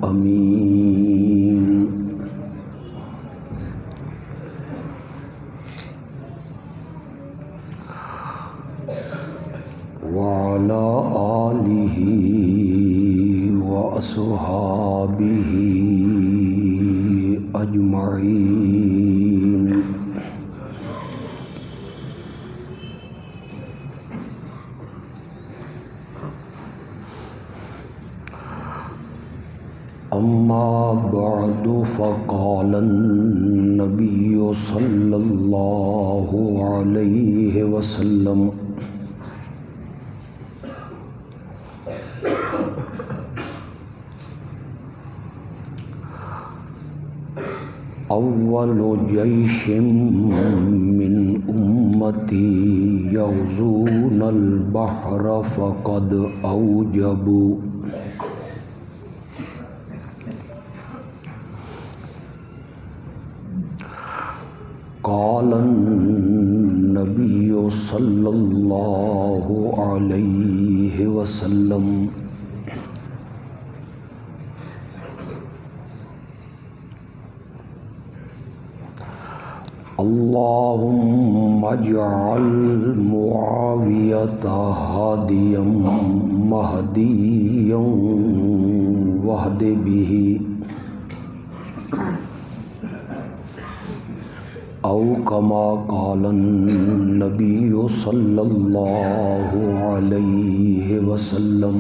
الأمين وعلى آله وأصحابه أجمعين أما بعد فقال النبي صلى الله عليه وسلم أول جيش من أمتي يغزون البحر فقد أوجبوا قال النبي صلى الله عليه وسلم اللهم اجعل معاوية هاديا مهديا واهد به أو كما قال النبي صلى الله عليه وسلم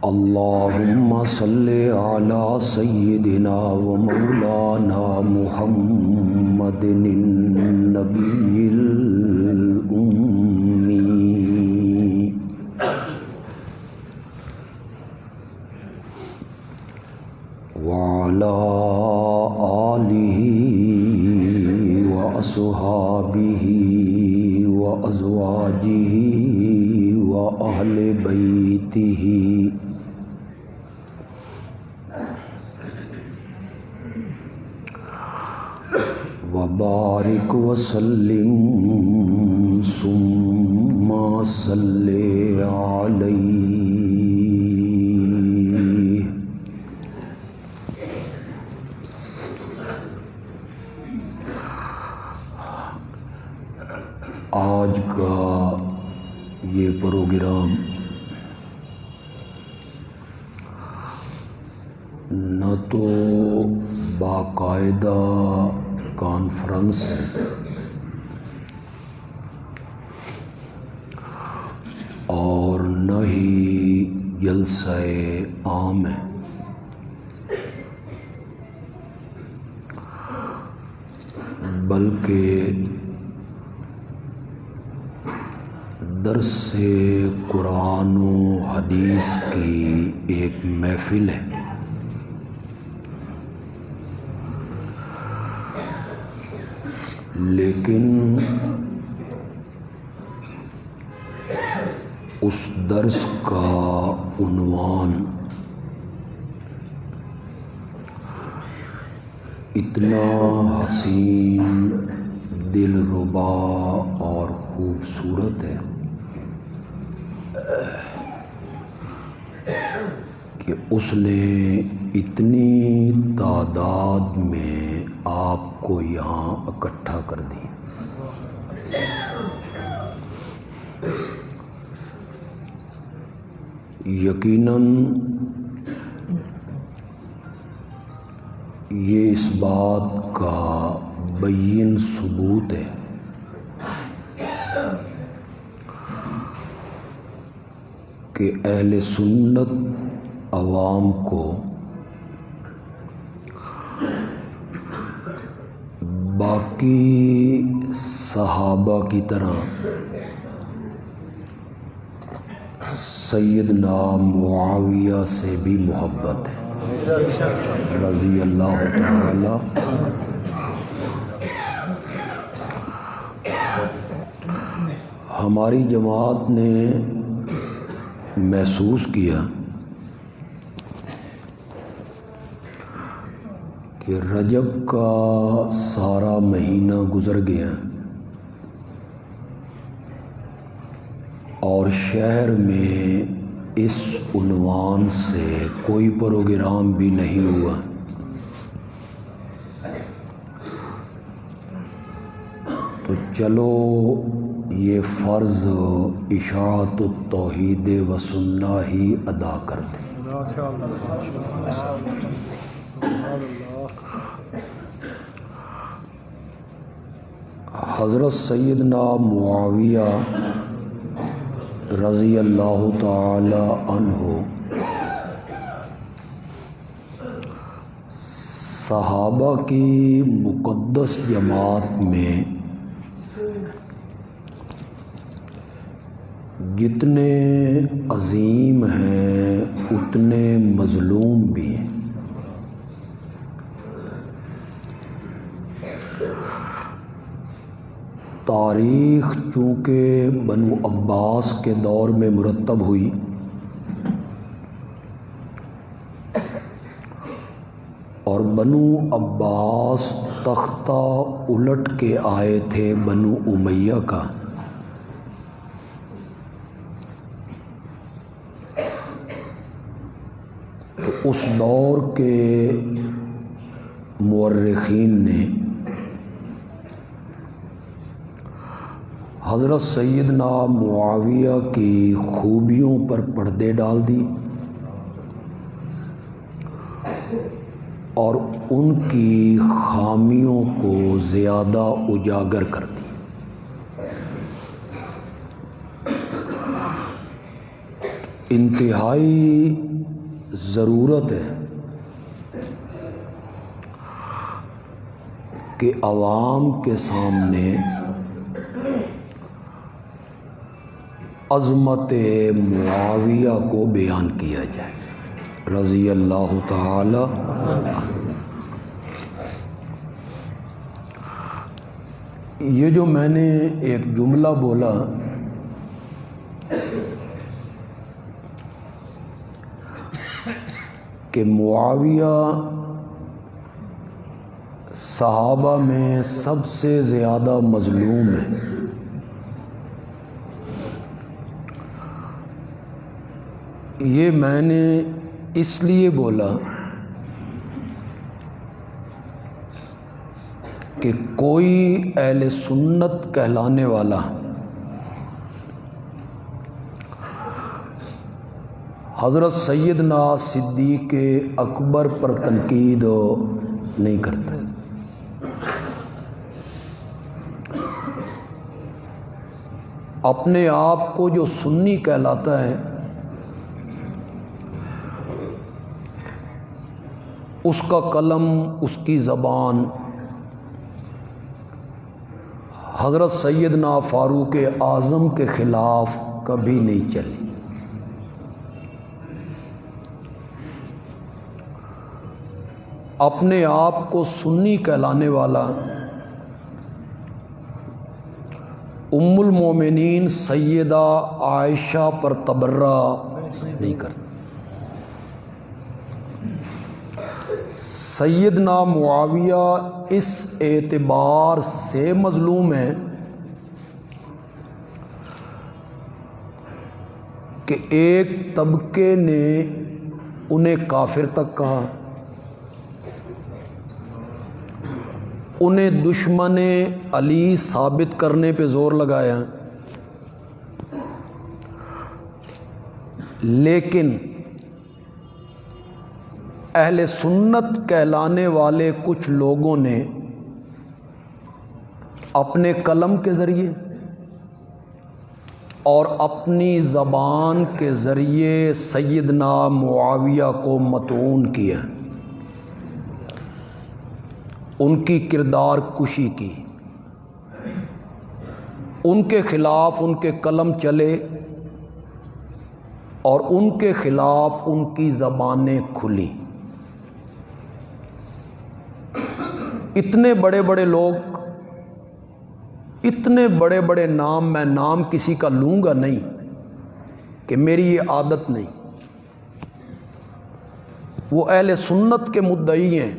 اللهم صل على سيدنا ومولانا محمد النبي الأمي وعلى آله وأصحابه وأزواجه وأهل بيته وبارك وسلم ثم صل عليه. آج کا یہ پروگرام نہ تو باقاعدہ کانفرنس ہے اور نہ ہی جلسہ عام ہے، بلکہ درس قرآن و حدیث کی ایک محفل ہے۔ لیکن اس درس کا عنوان اتنا حسین، دلربا اور خوبصورت ہے کہ اس نے اتنی تعداد میں آپ کو یہاں اکٹھا کر دی۔ یقیناً یہ اس بات کا بین ثبوت ہے کہ اہل سنت عوام کو باقی صحابہ کی طرح سیدنا معاویہ سے بھی محبت ہے رضی اللہ تعالی۔ ہماری جماعت نے محسوس کیا کہ رجب کا سارا مہینہ گزر گیا اور شہر میں اس عنوان سے کوئی پروگرام بھی نہیں ہوا، تو چلو یہ فرض اشاعت التوحید و سنہ ہی ادا کر دیں۔ حضرت سیدنا معاویہ رضی اللہ تعالی عنہ صحابہ کی مقدس جماعت میں جتنے عظیم ہیں اتنے مظلوم بھی ہیں۔ تاریخ چونکہ بنو عباس کے دور میں مرتب ہوئی، اور بنو عباس تختہ الٹ کے آئے تھے بنو امیہ کا، تو اس دور کے مورخین نے حضرت سیدنا معاویہ کی خوبیوں پر پردے ڈال دی اور ان کی خامیوں کو زیادہ اجاگر کر دی۔ انتہائی ضرورت ہے کہ عوام کے سامنے عظمت معاویہ کو بیان کیا جائے رضی اللہ تعالی عنہ۔ یہ جو میں نے ایک جملہ بولا کہ معاویہ صحابہ میں سب سے زیادہ مظلوم ہے، یہ میں نے اس لیے بولا کہ کوئی اہل سنت کہلانے والا حضرت سیدنا صدیق اکبر پر تنقید نہیں کرتا۔ اپنے آپ کو جو سنی کہلاتا ہے اس کا قلم، اس کی زبان حضرت سیدنا فاروق اعظم کے خلاف کبھی نہیں چلی۔ اپنے آپ کو سنی کہلانے والا ام المومنین سیدہ عائشہ پر تبرہ نہیں کرتا۔ سیدنا معاویہ اس اعتبار سے مظلوم ہے کہ ایک طبقے نے انہیں کافر تک کہا، انہیں دشمن علی ثابت کرنے پہ زور لگایا، لیکن اہل سنت کہلانے والے کچھ لوگوں نے اپنے قلم کے ذریعے اور اپنی زبان کے ذریعے سیدنا معاویہ کو مطعون کیا، ان کی کردار کشی کی، ان کے خلاف ان کے قلم چلے اور ان کے خلاف ان کی زبانیں کھلی۔ اتنے بڑے بڑے لوگ، اتنے بڑے بڑے نام، میں نام کسی کا لوں گا نہیں کہ میری یہ عادت نہیں، وہ اہل سنت کے مدعی ہیں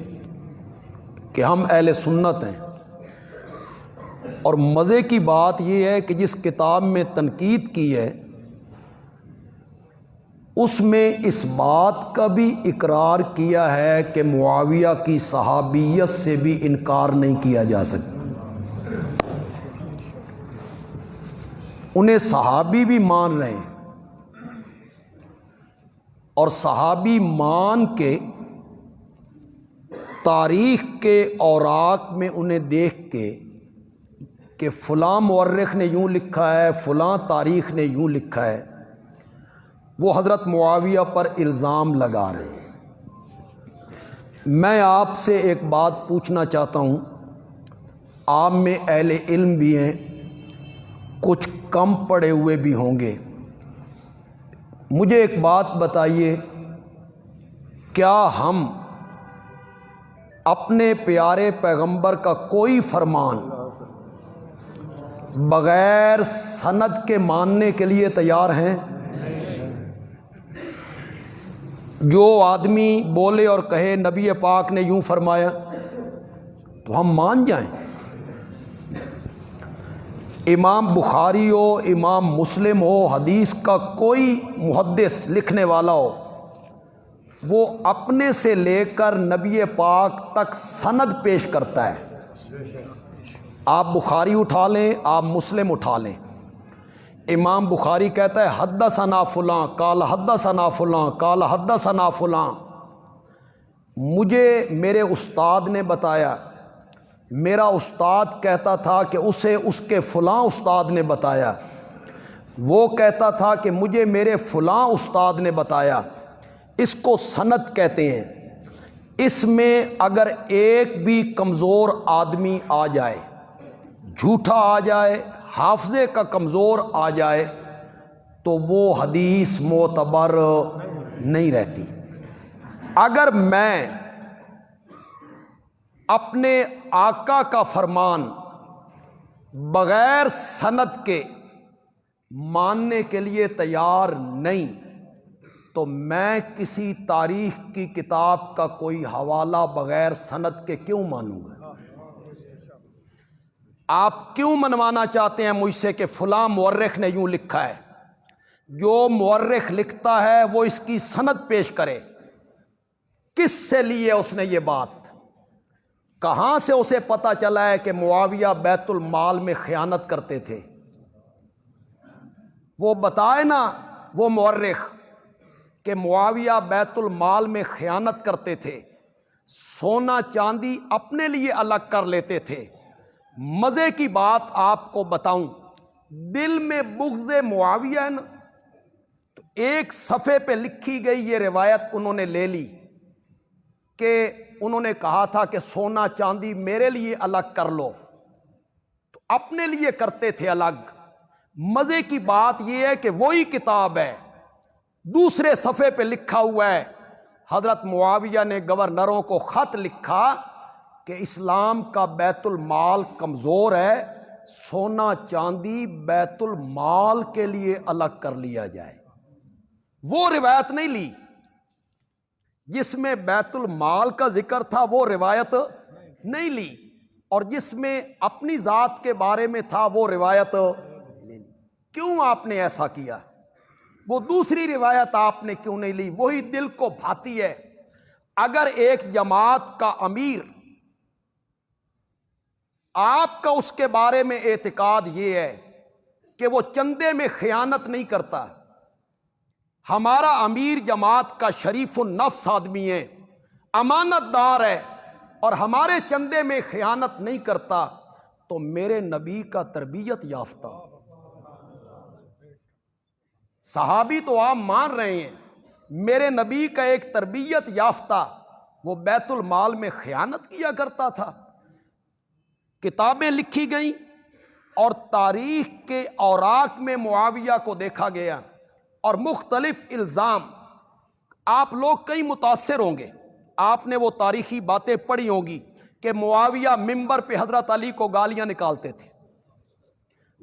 کہ ہم اہل سنت ہیں، اور مزے کی بات یہ ہے کہ جس کتاب میں تنقید کی ہے اس میں اس بات کا بھی اقرار کیا ہے کہ معاویہ کی صحابیت سے بھی انکار نہیں کیا جا سکتا، انہیں صحابی بھی مان رہے ہیں، اور صحابی مان کے تاریخ کے اوراق میں انہیں دیکھ کے کہ فلاں مورخ نے یوں لکھا ہے، فلاں تاریخ نے یوں لکھا ہے، وہ حضرت معاویہ پر الزام لگا رہے ہیں۔ میں آپ سے ایک بات پوچھنا چاہتا ہوں، آپ میں اہل علم بھی ہیں، کچھ کم پڑھے ہوئے بھی ہوں گے، مجھے ایک بات بتائیے، کیا ہم اپنے پیارے پیغمبر کا کوئی فرمان بغیر سند کے ماننے کے لیے تیار ہیں؟ جو آدمی بولے اور کہے نبی پاک نے یوں فرمایا تو ہم مان جائیں؟ امام بخاری ہو، امام مسلم ہو، حدیث کا کوئی محدث لکھنے والا ہو، وہ اپنے سے لے کر نبی پاک تک سند پیش کرتا ہے۔ آپ بخاری اٹھا لیں، آپ مسلم اٹھا لیں، امام بخاری کہتا ہے حدثنا فلاں قال حدثنا فلاں قال حدثنا فلاں، مجھے میرے استاد نے بتایا، میرا استاد کہتا تھا کہ اسے اس کے فلاں استاد نے بتایا، وہ کہتا تھا کہ مجھے میرے فلاں استاد نے بتایا، اس کو سند کہتے ہیں۔ اس میں اگر ایک بھی کمزور آدمی آ جائے، جھوٹا آ جائے، حافظے کا کمزور آ جائے، تو وہ حدیث معتبر نہیں رہتی۔ اگر میں اپنے آقا کا فرمان بغیر سند کے ماننے کے لیے تیار نہیں، تو میں کسی تاریخ کی کتاب کا کوئی حوالہ بغیر سند کے کیوں مانوں گا؟ آپ کیوں منوانا چاہتے ہیں مجھ سے کہ فلاں مورخ نے یوں لکھا ہے؟ جو مورخ لکھتا ہے وہ اس کی سند پیش کرے، کس سے لی ہے اس نے یہ بات؟ کہاں سے اسے پتہ چلا ہے کہ معاویہ بیت المال میں خیانت کرتے تھے؟ وہ بتائے نا وہ مورخ کہ معاویہ بیت المال میں خیانت کرتے تھے، سونا چاندی اپنے لیے الگ کر لیتے تھے۔ مزے کی بات آپ کو بتاؤں، دل میں بغض معاویہ ہے نا، تو ایک صفحے پہ لکھی گئی یہ روایت انہوں نے لے لی کہ انہوں نے کہا تھا کہ سونا چاندی میرے لیے الگ کر لو، تو اپنے لیے کرتے تھے الگ۔ مزے کی بات یہ ہے کہ وہی کتاب ہے، دوسرے صفحے پہ لکھا ہوا ہے حضرت معاویہ نے گورنروں کو خط لکھا کہ اسلام کا بیت المال کمزور ہے، سونا چاندی بیت المال کے لیے الگ کر لیا جائے۔ وہ روایت نہیں لی جس میں بیت المال کا ذکر تھا، وہ روایت نہیں لی، اور جس میں اپنی ذات کے بارے میں تھا وہ روایت لے لی۔ کیوں آپ نے ایسا کیا؟ وہ دوسری روایت آپ نے کیوں نہیں لی؟ وہی دل کو بھاتی ہے۔ اگر ایک جماعت کا امیر، آپ کا اس کے بارے میں اعتقاد یہ ہے کہ وہ چندے میں خیانت نہیں کرتا، ہمارا امیر جماعت کا شریف النفس آدمی ہے، امانت دار ہے، اور ہمارے چندے میں خیانت نہیں کرتا، تو میرے نبی کا تربیت یافتہ صحابی تو آپ مان رہے ہیں، میرے نبی کا ایک تربیت یافتہ وہ بیت المال میں خیانت کیا کرتا تھا۔ کتابیں لکھی گئیں اور تاریخ کے اوراق میں معاویہ کو دیکھا گیا، اور مختلف الزام۔ آپ لوگ کئی متاثر ہوں گے، آپ نے وہ تاریخی باتیں پڑھی ہوں گی کہ معاویہ ممبر پہ حضرت علی کو گالیاں نکالتے تھے،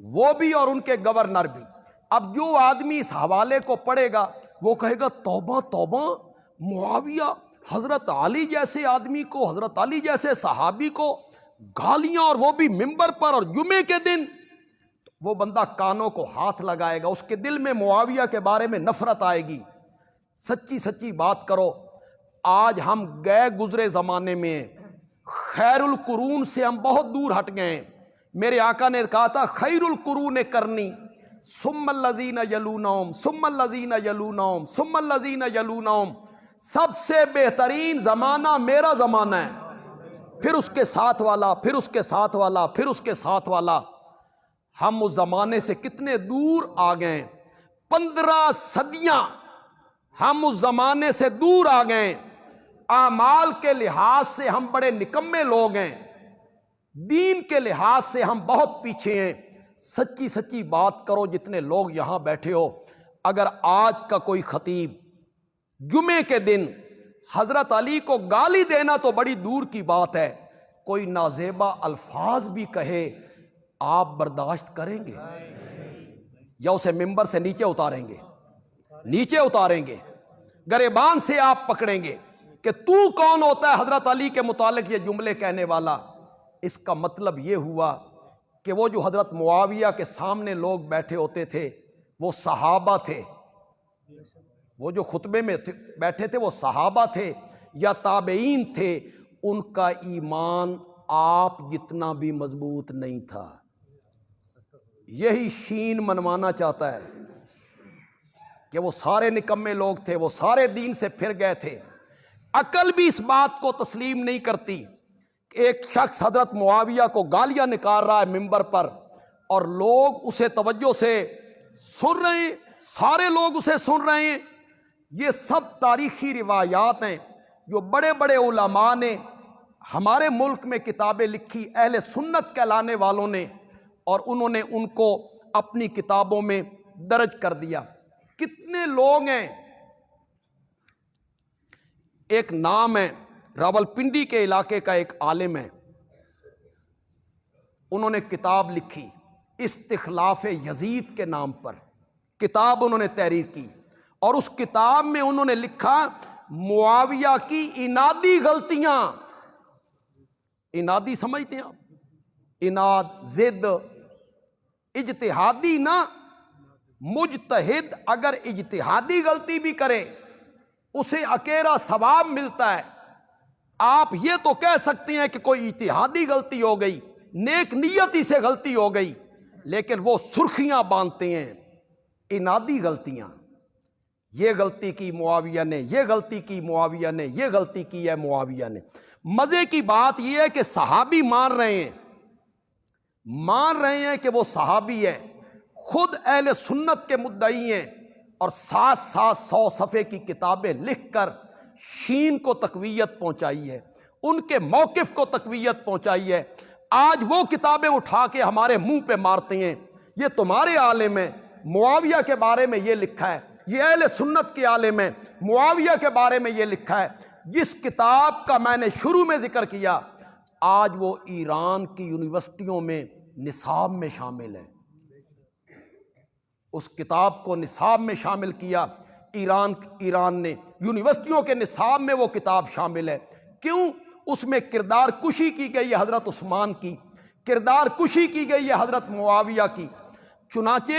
وہ بھی اور ان کے گورنر بھی۔ اب جو آدمی اس حوالے کو پڑھے گا وہ کہے گا توبہ توبہ، معاویہ حضرت علی جیسے آدمی کو، حضرت علی جیسے صحابی کو گالیاں، اور وہ بھی ممبر پر اور جمعے کے دن۔ وہ بندہ کانوں کو ہاتھ لگائے گا، اس کے دل میں معاویہ کے بارے میں نفرت آئے گی۔ سچی سچی بات کرو. آج ہم گئے گزرے زمانے میں خیر القرون سے ہم بہت دور ہٹ گئے ہیں. میرے آقا نے کہا تھا خیر القرون کرنی ثم الذین یلونہم ثم الذین یلونہم ثم الذین یلونہم. سب سے بہترین زمانہ میرا زمانہ ہے، پھر اس کے ساتھ والا، پھر اس کے ساتھ والا، پھر اس کے ساتھ والا. ہم اس زمانے سے کتنے دور آ گئے. 15 صدیاں ہم اس زمانے سے دور آ گئے. اعمال کے لحاظ سے ہم بڑے نکمے لوگ ہیں، دین کے لحاظ سے ہم بہت پیچھے ہیں. سچی سچی بات کرو جتنے لوگ یہاں بیٹھے ہو. اگر آج کا کوئی خطیب جمعے کے دن حضرت علی کو گالی دینا تو بڑی دور کی بات ہے، کوئی نازیبا الفاظ بھی کہے، آپ برداشت کریں گے یا اسے ممبر سے نیچے اتاریں گے؟ نیچے اتاریں گے، گریبان سے آپ پکڑیں گے کہ تو کون ہوتا ہے حضرت علی کے متعلق یہ جملے کہنے والا. اس کا مطلب یہ ہوا کہ وہ جو حضرت معاویہ کے سامنے لوگ بیٹھے ہوتے تھے وہ صحابہ تھے. وہ جو خطبے میں بیٹھے تھے وہ صحابہ تھے یا تابعین تھے. ان کا ایمان آپ جتنا بھی مضبوط نہیں تھا. یہی شین منوانا چاہتا ہے کہ وہ سارے نکمے لوگ تھے، وہ سارے دین سے پھر گئے تھے. عقل بھی اس بات کو تسلیم نہیں کرتی کہ ایک شخص حضرت معاویہ کو گالیاں نکال رہا ہے ممبر پر اور لوگ اسے توجہ سے سن رہے ہیں، سارے لوگ اسے سن رہے ہیں. یہ سب تاریخی روایات ہیں جو بڑے بڑے علماء نے ہمارے ملک میں کتابیں لکھی، اہل سنت کہلانے والوں نے، اور انہوں نے ان کو اپنی کتابوں میں درج کر دیا. کتنے لوگ ہیں. ایک نام ہے راولپنڈی کے علاقے کا ایک عالم ہے، انہوں نے کتاب لکھی استخلاف یزید کے نام پر. کتاب انہوں نے تحریر کی اور اس کتاب میں انہوں نے لکھا معاویہ کی انادی غلطیاں. انادی سمجھتے ہیں آپ؟ اناد، ضد، اجتہادی نا. مجتہد اگر اجتہادی غلطی بھی کرے اسے اکیرا ثواب ملتا ہے. آپ یہ تو کہہ سکتے ہیں کہ کوئی اجتہادی غلطی ہو گئی، نیک نیتی سے غلطی ہو گئی، لیکن وہ سرخیاں باندھتے ہیں انادی غلطیاں. یہ غلطی کی معاویہ نے، یہ غلطی کی معاویہ نے، یہ غلطی کی ہے معاویہ نے. مزے کی بات یہ ہے کہ صحابی مان رہے ہیں کہ وہ صحابی ہے، خود اہل سنت کے مدعی ہیں، اور 700 صفحے کی کتابیں لکھ کر شین کو تقویت پہنچائی ہے، ان کے موقف کو تقویت پہنچائی ہے. آج وہ کتابیں اٹھا کے ہمارے منہ پہ مارتے ہیں یہ تمہارے عالم ہیں، معاویہ کے بارے میں یہ لکھا ہے، یہ اہل سنت کے عالم ہیں، معاویہ کے بارے میں یہ لکھا ہے. جس کتاب کا میں نے شروع میں ذکر کیا آج وہ ایران کی یونیورسٹیوں میں نصاب میں شامل ہے. اس کتاب کو نصاب میں شامل کیا ایران نے، یونیورسٹیوں کے نصاب میں وہ کتاب شامل ہے. کیوں؟ اس میں کردار کشی کی گئی ہے حضرت عثمان کی، کردار کشی کی گئی ہے حضرت معاویہ کی. چنانچہ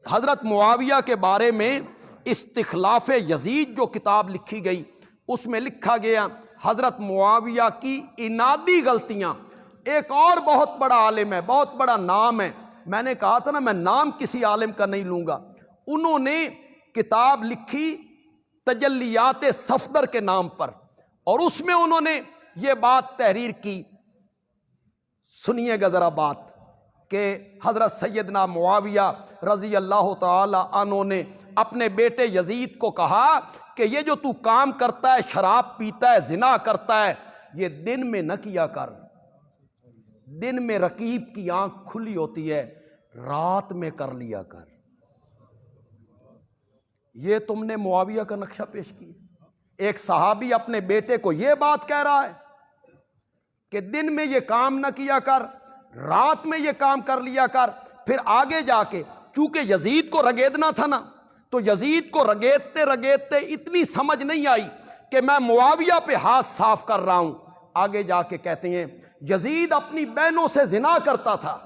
حضرت معاویہ کے بارے میں استخلاف یزید جو کتاب لکھی گئی اس میں لکھا گیا حضرت معاویہ کی انادی غلطیاں. ایک اور بہت بڑا عالم ہے، بہت بڑا نام ہے، میں نے کہا تھا نا میں نام کسی عالم کا نہیں لوں گا. انہوں نے کتاب لکھی تجلیات صفدر کے نام پر، اور اس میں انہوں نے یہ بات تحریر کی، سنیے گا ذرا بات، کہ حضرت سیدنا معاویہ رضی اللہ تعالی عنہ نے اپنے بیٹے یزید کو کہا کہ یہ جو تو کام کرتا ہے، شراب پیتا ہے، زنا کرتا ہے، یہ دن میں نہ کیا کر. دن میں رقیب کی آنکھ کھلی ہوتی ہے، رات میں کر لیا کر. یہ تم نے معاویہ کا نقشہ پیش کیا. ایک صحابی اپنے بیٹے کو یہ بات کہہ رہا ہے کہ دن میں یہ کام نہ کیا کر، رات میں یہ کام کر لیا کر. پھر آگے جا کے چونکہ یزید کو رگیدنا تھا نا، تو یزید کو رگیدتے رگیدتے اتنی سمجھ نہیں آئی کہ میں معاویہ پہ ہاتھ صاف کر رہا ہوں. آگے جا کے کہتے ہیں یزید اپنی بہنوں سے زنا کرتا تھا.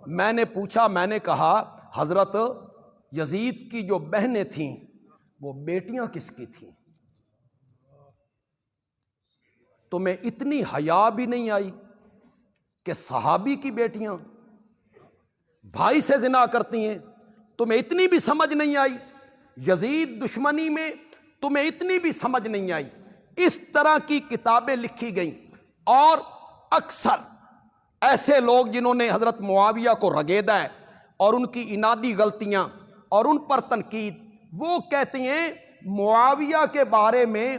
میں نے پوچھا، میں نے کہا حضرت یزید کی جو بہنیں تھیں وہ بیٹیاں کس کی تھیں؟ تمہیں اتنی حیا بھی نہیں آئی کہ صحابی کی بیٹیاں بھائی سے زنا کرتی ہیں؟ تمہیں اتنی بھی سمجھ نہیں آئی؟ یزید دشمنی میں تمہیں اتنی بھی سمجھ نہیں آئی؟ اس طرح کی کتابیں لکھی گئیں، اور اکثر ایسے لوگ جنہوں نے حضرت معاویہ کو رگیدا ہے اور ان کی انادی غلطیاں اور ان پر تنقید، وہ کہتے ہیں معاویہ کے بارے میں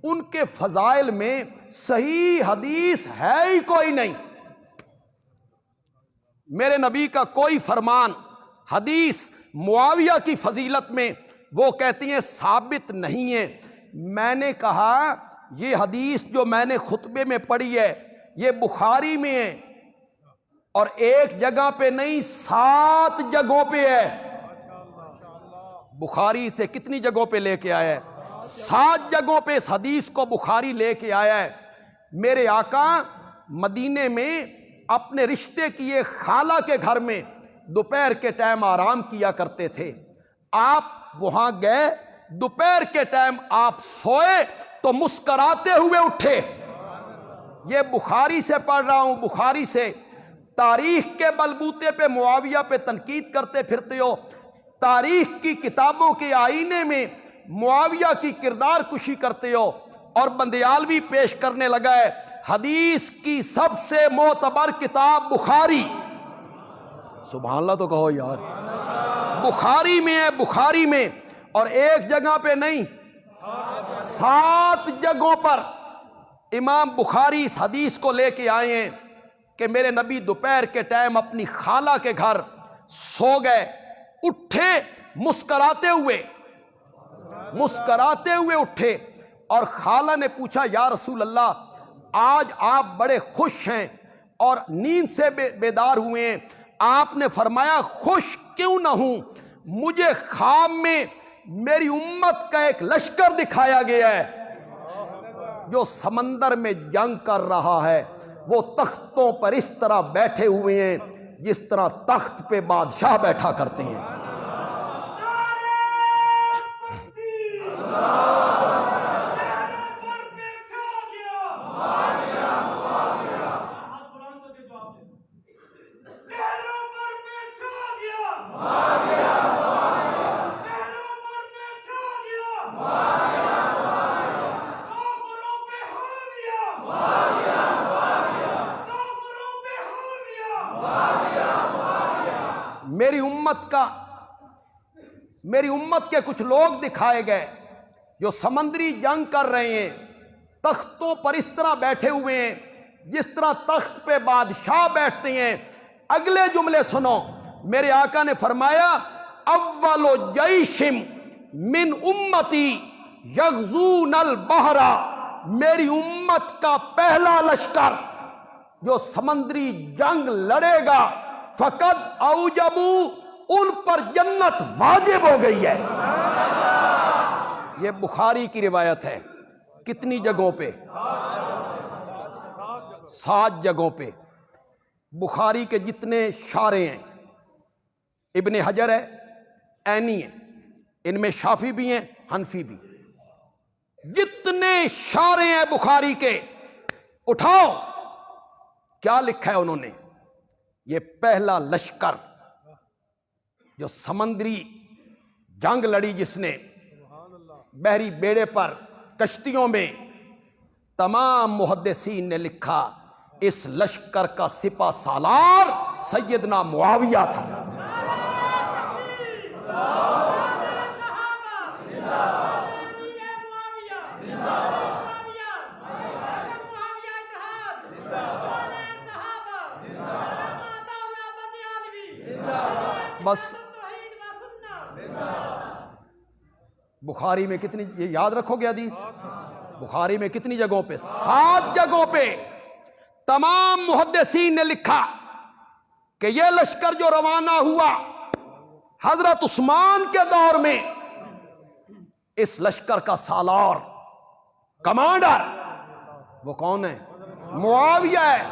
ان کے فضائل میں صحیح حدیث ہے ہی کوئی نہیں، میرے نبی کا کوئی فرمان حدیث معاویہ کی فضیلت میں وہ کہتی ہیں ثابت نہیں ہے۔ میں نے کہا یہ حدیث جو میں نے خطبے میں پڑھی ہے یہ بخاری میں ہے، اور ایک جگہ پہ نہیں 7 جگہوں پہ ہے۔ بخاری سے کتنی جگہوں پہ لے کے آیا ہے؟ 7 جگہوں پہ اس حدیث کو بخاری لے کے آیا ہے۔ میرے آقا مدینے میں اپنے رشتے کی ایک خالہ کے گھر میں دوپہر کے ٹائم آرام کیا کرتے تھے۔ آپ وہاں گئے، دوپہر کے ٹائم آپ سوئے تو مسکراتے ہوئے اٹھے۔ یہ بخاری سے پڑھ رہا ہوں، بخاری سے۔ تاریخ کے بلبوتے پہ معاویہ پہ تنقید کرتے پھرتے ہو، تاریخ کی کتابوں کے آئینے میں معاویہ کی کردار کشی کرتے ہو، اور بندیالوی پیش کرنے لگا ہے حدیث کی سب سے معتبر کتاب بخاری۔ سبحان اللہ تو کہو یار، بخاری میں ہے، بخاری میں، اور ایک جگہ پہ نہیں 7 جگہوں پر امام بخاری اس حدیث کو لے کے آئے ہیں کہ میرے نبی دوپہر کے ٹائم اپنی خالہ کے گھر سو گئے، اٹھے مسکراتے ہوئے اٹھے، اور خالہ نے پوچھا یا رسول اللہ آج آپ بڑے خوش ہیں اور نیند سے بیدار ہوئے ہیں۔ آپ نے فرمایا خوش کیوں نہ ہوں، مجھے خواب میں میری امت کا ایک لشکر دکھایا گیا ہے جو سمندر میں جنگ کر رہا ہے، وہ تختوں پر اس طرح بیٹھے ہوئے ہیں جس طرح تخت پہ بادشاہ بیٹھا کرتے ہیں۔ میری امت کے کچھ لوگ دکھائے گئے جو سمندری جنگ کر رہے ہیں، تختوں پر اس طرح بیٹھے ہوئے ہیں جس طرح تخت پہ بادشاہ بیٹھتے ہیں۔ اگلے جملے سنو، میرے آقا نے فرمایا اول جیش من امتی یغزون البحر، میری امت کا پہلا لشکر جو سمندری جنگ لڑے گا، فقد اوجبوا، ان پر جنت واجب ہو گئی ہے۔ یہ بخاری کی روایت ہے۔ کتنی جگہوں پہ؟ 7 جگہوں پہ۔ بخاری کے جتنے شارح ہیں، ابن حجر ہے، عینی ہے، ان میں شافعی بھی ہیں، حنفی بھی، جتنے شارح ہیں بخاری کے اٹھاؤ، کیا لکھا ہے انہوں نے؟ یہ پہلا لشکر جو سمندری جنگ لڑی، جس نے بحری بیڑے پر کشتیوں میں، تمام محدثین نے لکھا اس لشکر کا سپہ سالار سیدنا معاویہ تھا۔ بس بخاری میں کتنی، یہ یاد رکھو گے حدیث، بخاری میں کتنی جگہوں پہ؟ 7 جگہوں پہ تمام محدثین نے لکھا کہ یہ لشکر جو روانہ ہوا حضرت عثمان کے دور میں، اس لشکر کا سالار، کمانڈر وہ کون ہے؟ معاویہ ہے۔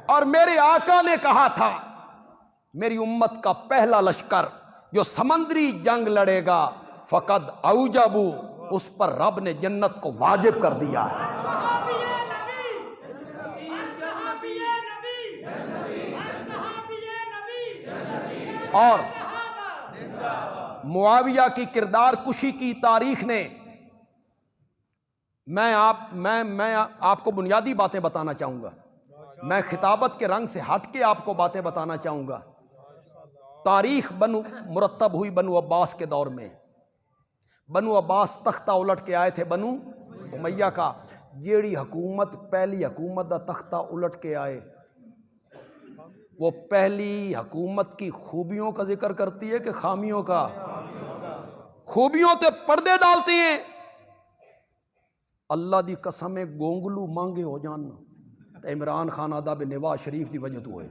اور میرے آقا نے کہا تھا میری امت کا پہلا لشکر جو سمندری جنگ لڑے گا فقد اوجبو، اس پر رب نے جنت کو واجب کر دیا ہے۔ اور معاویہ کی کردار کشی کی تاریخ نے، میں آپ کو بنیادی باتیں بتانا چاہوں گا، میں خطابت کے رنگ سے ہٹ کے آپ کو باتیں بتانا چاہوں گا۔ تاریخ مرتب ہوئی بنو عباس کے دور میں۔ بنو عباس تختہ الٹ کے آئے تھے بنو امیہ کا۔ جیڑی حکومت پہلی حکومت دا تختہ الٹ کے آئے، وہ پہلی حکومت کی خوبیوں کا ذکر کرتی ہے کہ خامیوں کا؟ خوبیوں تے پردے ڈالتے ہیں۔ اللہ دی قسم گونگلو مانگے ہو جاننا تے عمران خان آدھا بے نواز شریف دی وجہ تو ہوئے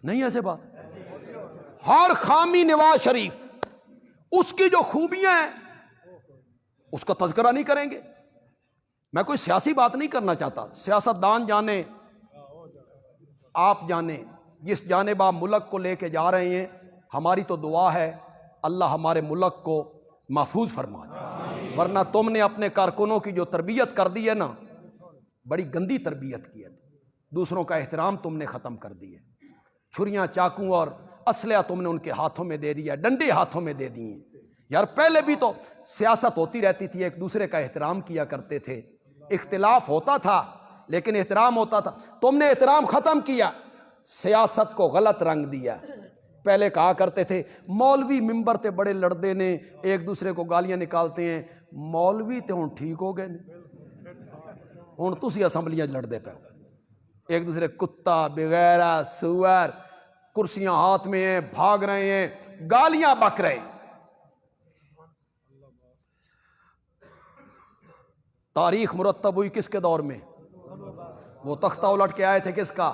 نہیں ایسے بات۔ ہر خامی نواز شریف، اس کی جو خوبیاں ہیں اس کا تذکرہ نہیں کریں گے۔ میں کوئی سیاسی بات نہیں کرنا چاہتا، سیاست دان جانے، آپ جانیں جس جانب آپ ملک کو لے کے جا رہے ہیں، ہماری تو دعا ہے اللہ ہمارے ملک کو محفوظ فرما دے، ورنہ تم نے اپنے کارکنوں کی جو تربیت کر دی ہے نا، بڑی گندی تربیت کی ہے۔ دوسروں کا احترام تم نے ختم کر دی ہے، چھریاں چاقو اور اسلحہ تم نے ان کے ہاتھوں میں دے دیا، ڈنڈے ہاتھوں میں دے دیے۔ یار پہلے بھی تو سیاست ہوتی رہتی تھی، ایک دوسرے کا احترام کیا کرتے تھے، اختلاف ہوتا تھا لیکن احترام ہوتا تھا۔ تم نے احترام ختم کیا، سیاست کو غلط رنگ دیا۔ پہلے کہا کرتے تھے مولوی ممبر تے بڑے لڑدے نے، ایک دوسرے کو گالیاں نکالتے ہیں۔ مولوی تے ہن ٹھیک ہو گئے ہن تسی اسمبلیاں لڑدے پہ ایک دوسرے کتا بغیرہ سور، کرسیاں ہاتھ میں ہیں، بھاگ رہے ہیں، گالیاں بک رہے ہیں۔ تاریخ مرتب ہوئی کس کے دور میں؟ وہ تختہ الٹ کے آئے تھے کس کا؟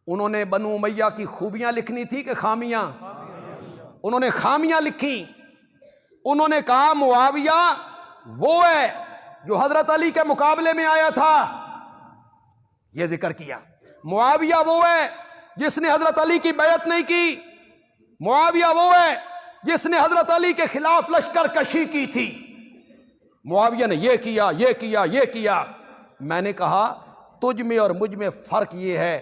انہوں نے بنو امیہ کی خوبیاں لکھنی تھی کہ خامیاں؟ انہوں نے خامیاں لکھی۔ انہوں نے کہا معاویہ وہ ہے جو حضرت علی کے مقابلے میں آیا تھا، یہ ذکر کیا۔ معاویہ وہ ہے جس نے حضرت علی کی بیعت نہیں کی، معاویہ وہ ہے جس نے حضرت علی کے خلاف لشکر کشی کی تھی، معاویہ نے یہ کیا یہ کیا یہ کیا۔ میں نے کہا تجھ میں اور مجھ میں فرق یہ ہے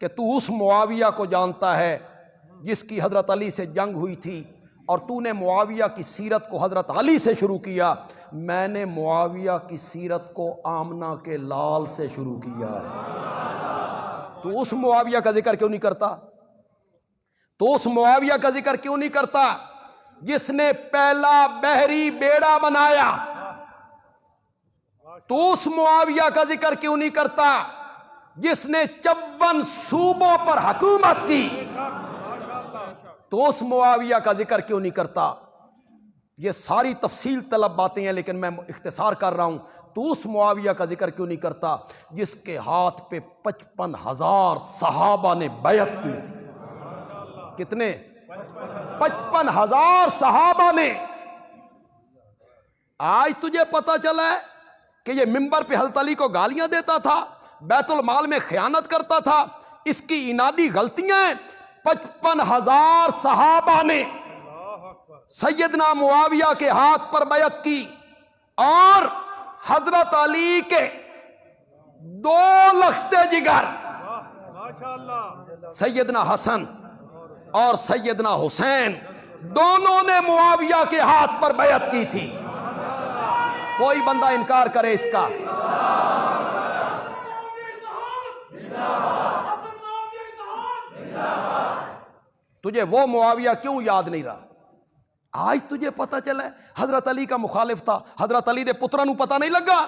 کہ تو اس معاویہ کو جانتا ہے جس کی حضرت علی سے جنگ ہوئی تھی، اور تو نے معاویہ کی سیرت کو حضرت علی سے شروع کیا، میں نے معاویہ کی سیرت کو آمنہ کے لال سے شروع کیا ہے۔ تو اس معاویہ کا ذکر کیوں نہیں کرتا؟ تو اس معاویہ کا ذکر کیوں نہیں کرتا جس نے پہلا بحری بیڑا بنایا؟ تو اس معاویہ کا ذکر کیوں نہیں کرتا جس نے 54 صوبوں پر حکومت کی؟ تو اس معاویہ کا ذکر کیوں نہیں کرتا؟ یہ ساری تفصیل طلب باتیں ہیں لیکن میں اختصار کر رہا ہوں۔ تو اس معاویہ کا ذکر کیوں نہیں کرتا جس کے ہاتھ پہ 55,000 صحابہ نے بیعت کی تھی؟ کتنے؟ 55,000 صحابہ نے۔ آج تجھے پتا چلا ہے کہ یہ ممبر پہ حضرت علی کو گالیاں دیتا تھا، بیت المال میں خیانت کرتا تھا، اس کی انادی غلطیاں ہیں۔ 55,000 صحابہ نے سیدنا معاویہ کے ہاتھ پر بیعت کی، اور حضرت علی کے 2 لختے جگر سیدنا حسن اور سیدنا حسین دونوں نے معاویہ کے ہاتھ پر بیعت کی تھی۔ کوئی بندہ انکار کرے اس کا؟ تجھے وہ معاویہ کیوں یاد نہیں رہا؟ آج تجھے پتا چلا ہے حضرت علی کا مخالف تھا، حضرت علی دے پتروں نو پتا نہیں لگا؟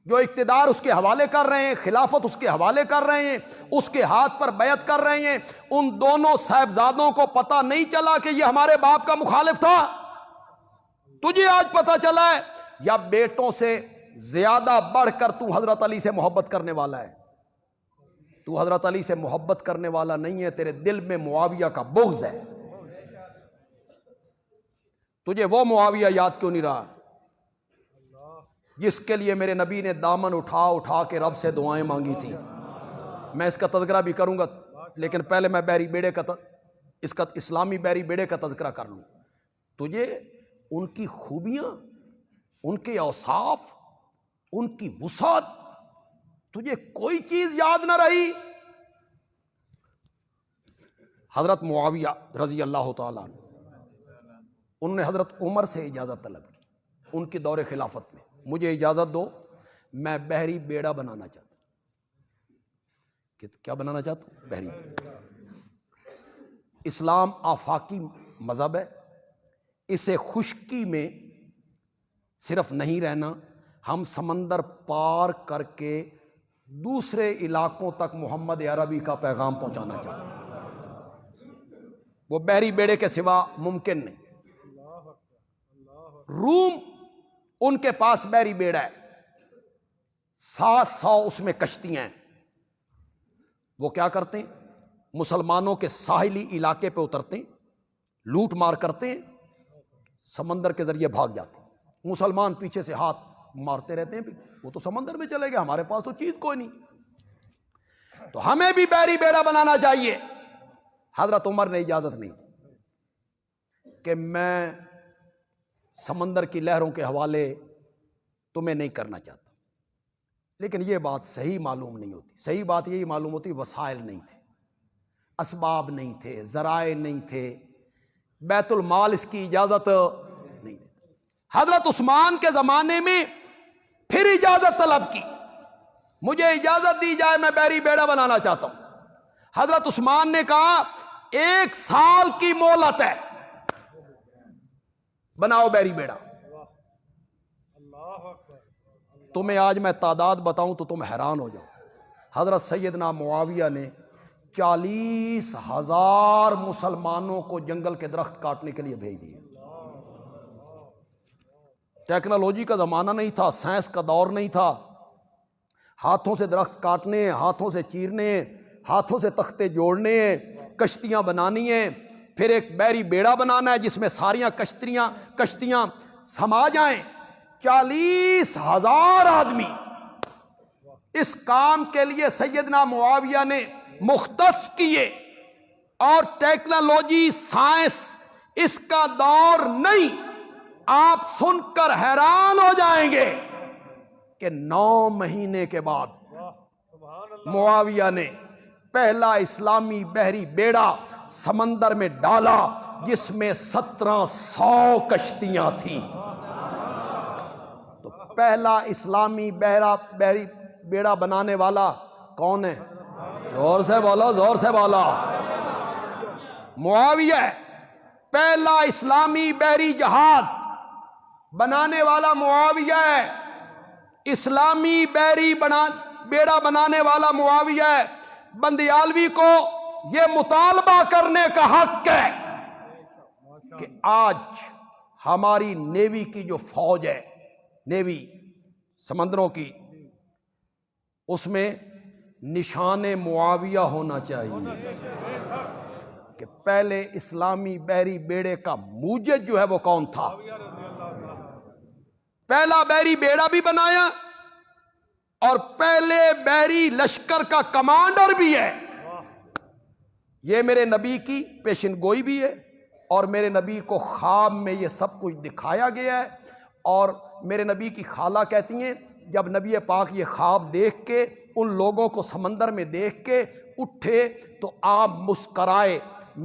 جو اقتدار اس کے حوالے کر رہے ہیں، خلافت اس کے حوالے کر رہے ہیں، اس کے ہاتھ پر بیعت کر رہے ہیں، ان دونوں صاحبزادوں کو پتا نہیں چلا کہ یہ ہمارے باپ کا مخالف تھا؟ تجھے آج پتا چلا ہے؟ یا بیٹوں سے زیادہ بڑھ کر تو حضرت علی سے محبت کرنے والا ہے؟ تو حضرت علی سے محبت کرنے والا نہیں ہے، تیرے دل میں معاویہ کا بغض ہے۔ تجھے وہ معاویہ یاد کیوں نہیں رہا جس کے لیے میرے نبی نے دامن اٹھا اٹھا کے رب سے دعائیں مانگی تھی؟ میں اس کا تذکرہ بھی کروں گا، لیکن پہلے میں بحری بیڑے کا اس کا اسلامی بحری بیڑے کا تذکرہ کر لوں۔ تجھے ان کی خوبیاں، ان کے اوصاف، ان کی وسعت، تجھے کوئی چیز یاد نہ رہی؟ حضرت معاویہ رضی اللہ تعالیٰ عنہ، انہوں نے حضرت عمر سے اجازت طلب کی ان کی دور خلافت میں، مجھے اجازت دو، میں بحری بیڑا بنانا چاہتا ہوں۔ کیا بنانا چاہتا ہوں؟ بحری بیڑا۔ اسلام آفاقی مذہب ہے، اسے خشکی میں صرف نہیں رہنا، ہم سمندر پار کر کے دوسرے علاقوں تک محمد عربی کا پیغام پہنچانا چاہتے ہیں۔ وہ بحری بیڑے کے سوا ممکن نہیں۔ روم ان کے پاس بحری بیڑا ہے، 700 اس میں کشتیاں ہیں۔ وہ کیا کرتے ہیں؟ مسلمانوں کے ساحلی علاقے پہ اترتے ہیں، لوٹ مار کرتے ہیں، سمندر کے ذریعے بھاگ جاتے ہیں۔ مسلمان پیچھے سے ہاتھ مارتے رہتے ہیں، وہ تو سمندر میں چلے گئے، ہمارے پاس تو چیز کوئی نہیں، تو ہمیں بھی بحری بیڑا بنانا چاہیے۔ حضرت عمر نے اجازت نہیں دی کہ میں سمندر کی لہروں کے حوالے تمہیں نہیں کرنا چاہتا، لیکن یہ بات صحیح معلوم نہیں ہوتی۔ صحیح بات یہی معلوم ہوتی، وسائل نہیں تھے، اسباب نہیں تھے، ذرائع نہیں تھے، بیت المال اس کی اجازت نہیں دیتا۔ حضرت عثمان کے زمانے میں پھر اجازت طلب کی، مجھے اجازت دی جائے، میں بحری بیڑا بنانا چاہتا ہوں۔ حضرت عثمان نے کہا 1 سال کی مہلت ہے، بناؤ بحری بیڑا۔ تمہیں آج میں تعداد بتاؤں تو تم حیران ہو جاؤ۔ حضرت سیدنا معاویہ نے 40,000 مسلمانوں کو جنگل کے درخت کاٹنے کے لیے بھیج دیے۔ ٹیکنالوجی کا زمانہ نہیں تھا، سائنس کا دور نہیں تھا، ہاتھوں سے درخت کاٹنے، ہاتھوں سے چیرنے، ہاتھوں سے تختے جوڑنے، کشتیاں بنانی ہیں، پھر ایک بحری بیڑا بنانا ہے جس میں ساریاں کشتیاں سما جائیں۔ 40,000 آدمی اس کام کے لیے سیدنا معاویہ نے مختص کیے، اور ٹیکنالوجی سائنس اس کا دور نہیں۔ آپ سن کر حیران ہو جائیں گے کہ 9 مہینے کے بعد معاویہ نے پہلا اسلامی بحری بیڑا سمندر میں ڈالا، جس میں 1700 کشتیاں تھیں۔ تو پہلا اسلامی بحری بیڑا بنانے والا کون ہے؟ زور سے بولا، زور سے بولا۔ معاویہ ہے۔ پہلا اسلامی بحری جہاز بنانے والا معاویہ ہے، اسلامی بحری بیڑا بنانے والا معاویہ ہے۔ بندیالوی کو یہ مطالبہ کرنے کا حق ہے کہ آج ہماری نیوی کی جو فوج ہے، نیوی سمندروں کی، اس میں نشان معاویہ ہونا چاہیے کہ پہلے اسلامی بحری بیڑے کا موجد جو ہے وہ کون تھا۔ پہلا بحری بیڑا بھی بنایا اور پہلے بحری لشکر کا کمانڈر بھی ہے۔ یہ میرے نبی کی پیشن گوئی بھی ہے، اور میرے نبی کو خواب میں یہ سب کچھ دکھایا گیا ہے۔ اور میرے نبی کی خالہ کہتی ہیں جب نبی پاک یہ خواب دیکھ کے ان لوگوں کو سمندر میں دیکھ کے اٹھے تو آپ مسکرائے۔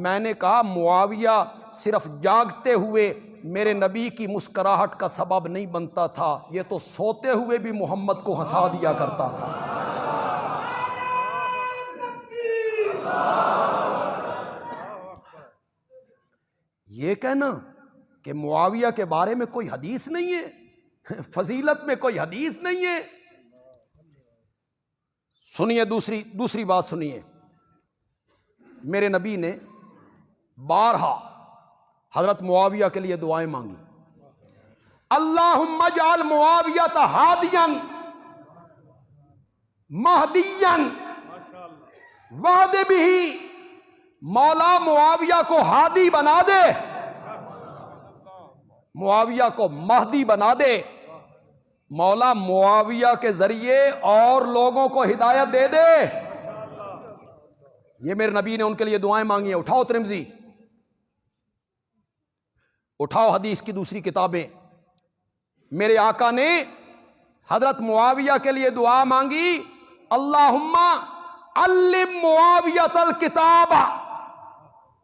میں نے کہا معاویہ صرف جاگتے ہوئے میرے نبی کی مسکراہٹ کا سبب نہیں بنتا تھا، یہ تو سوتے ہوئے بھی محمد کو ہنسا دیا کرتا تھا۔ یہ کہنا کہ معاویہ کے بارے میں کوئی حدیث نہیں ہے، فضیلت میں کوئی حدیث نہیں ہے۔ سنیے دوسری بات سنیے، میرے نبی نے بارہا حضرت معاویہ کے لیے دعائیں مانگی، اللہم اجعل معاویہ ہادیا مہدیا وہد بھی، مولا معاویہ کو ہادی بنا دے، معاویہ کو مہدی بنا دے، مولا معاویہ کے ذریعے اور لوگوں کو ہدایت دے دے۔ یہ میرے نبی نے ان کے لیے دعائیں مانگی ہیں. اٹھاؤ ترمذی، اٹھاؤ حدیث کی دوسری کتابیں. میرے آقا نے حضرت معاویہ کے لیے دعا مانگی، اللہم علم معاویۃ الکتاب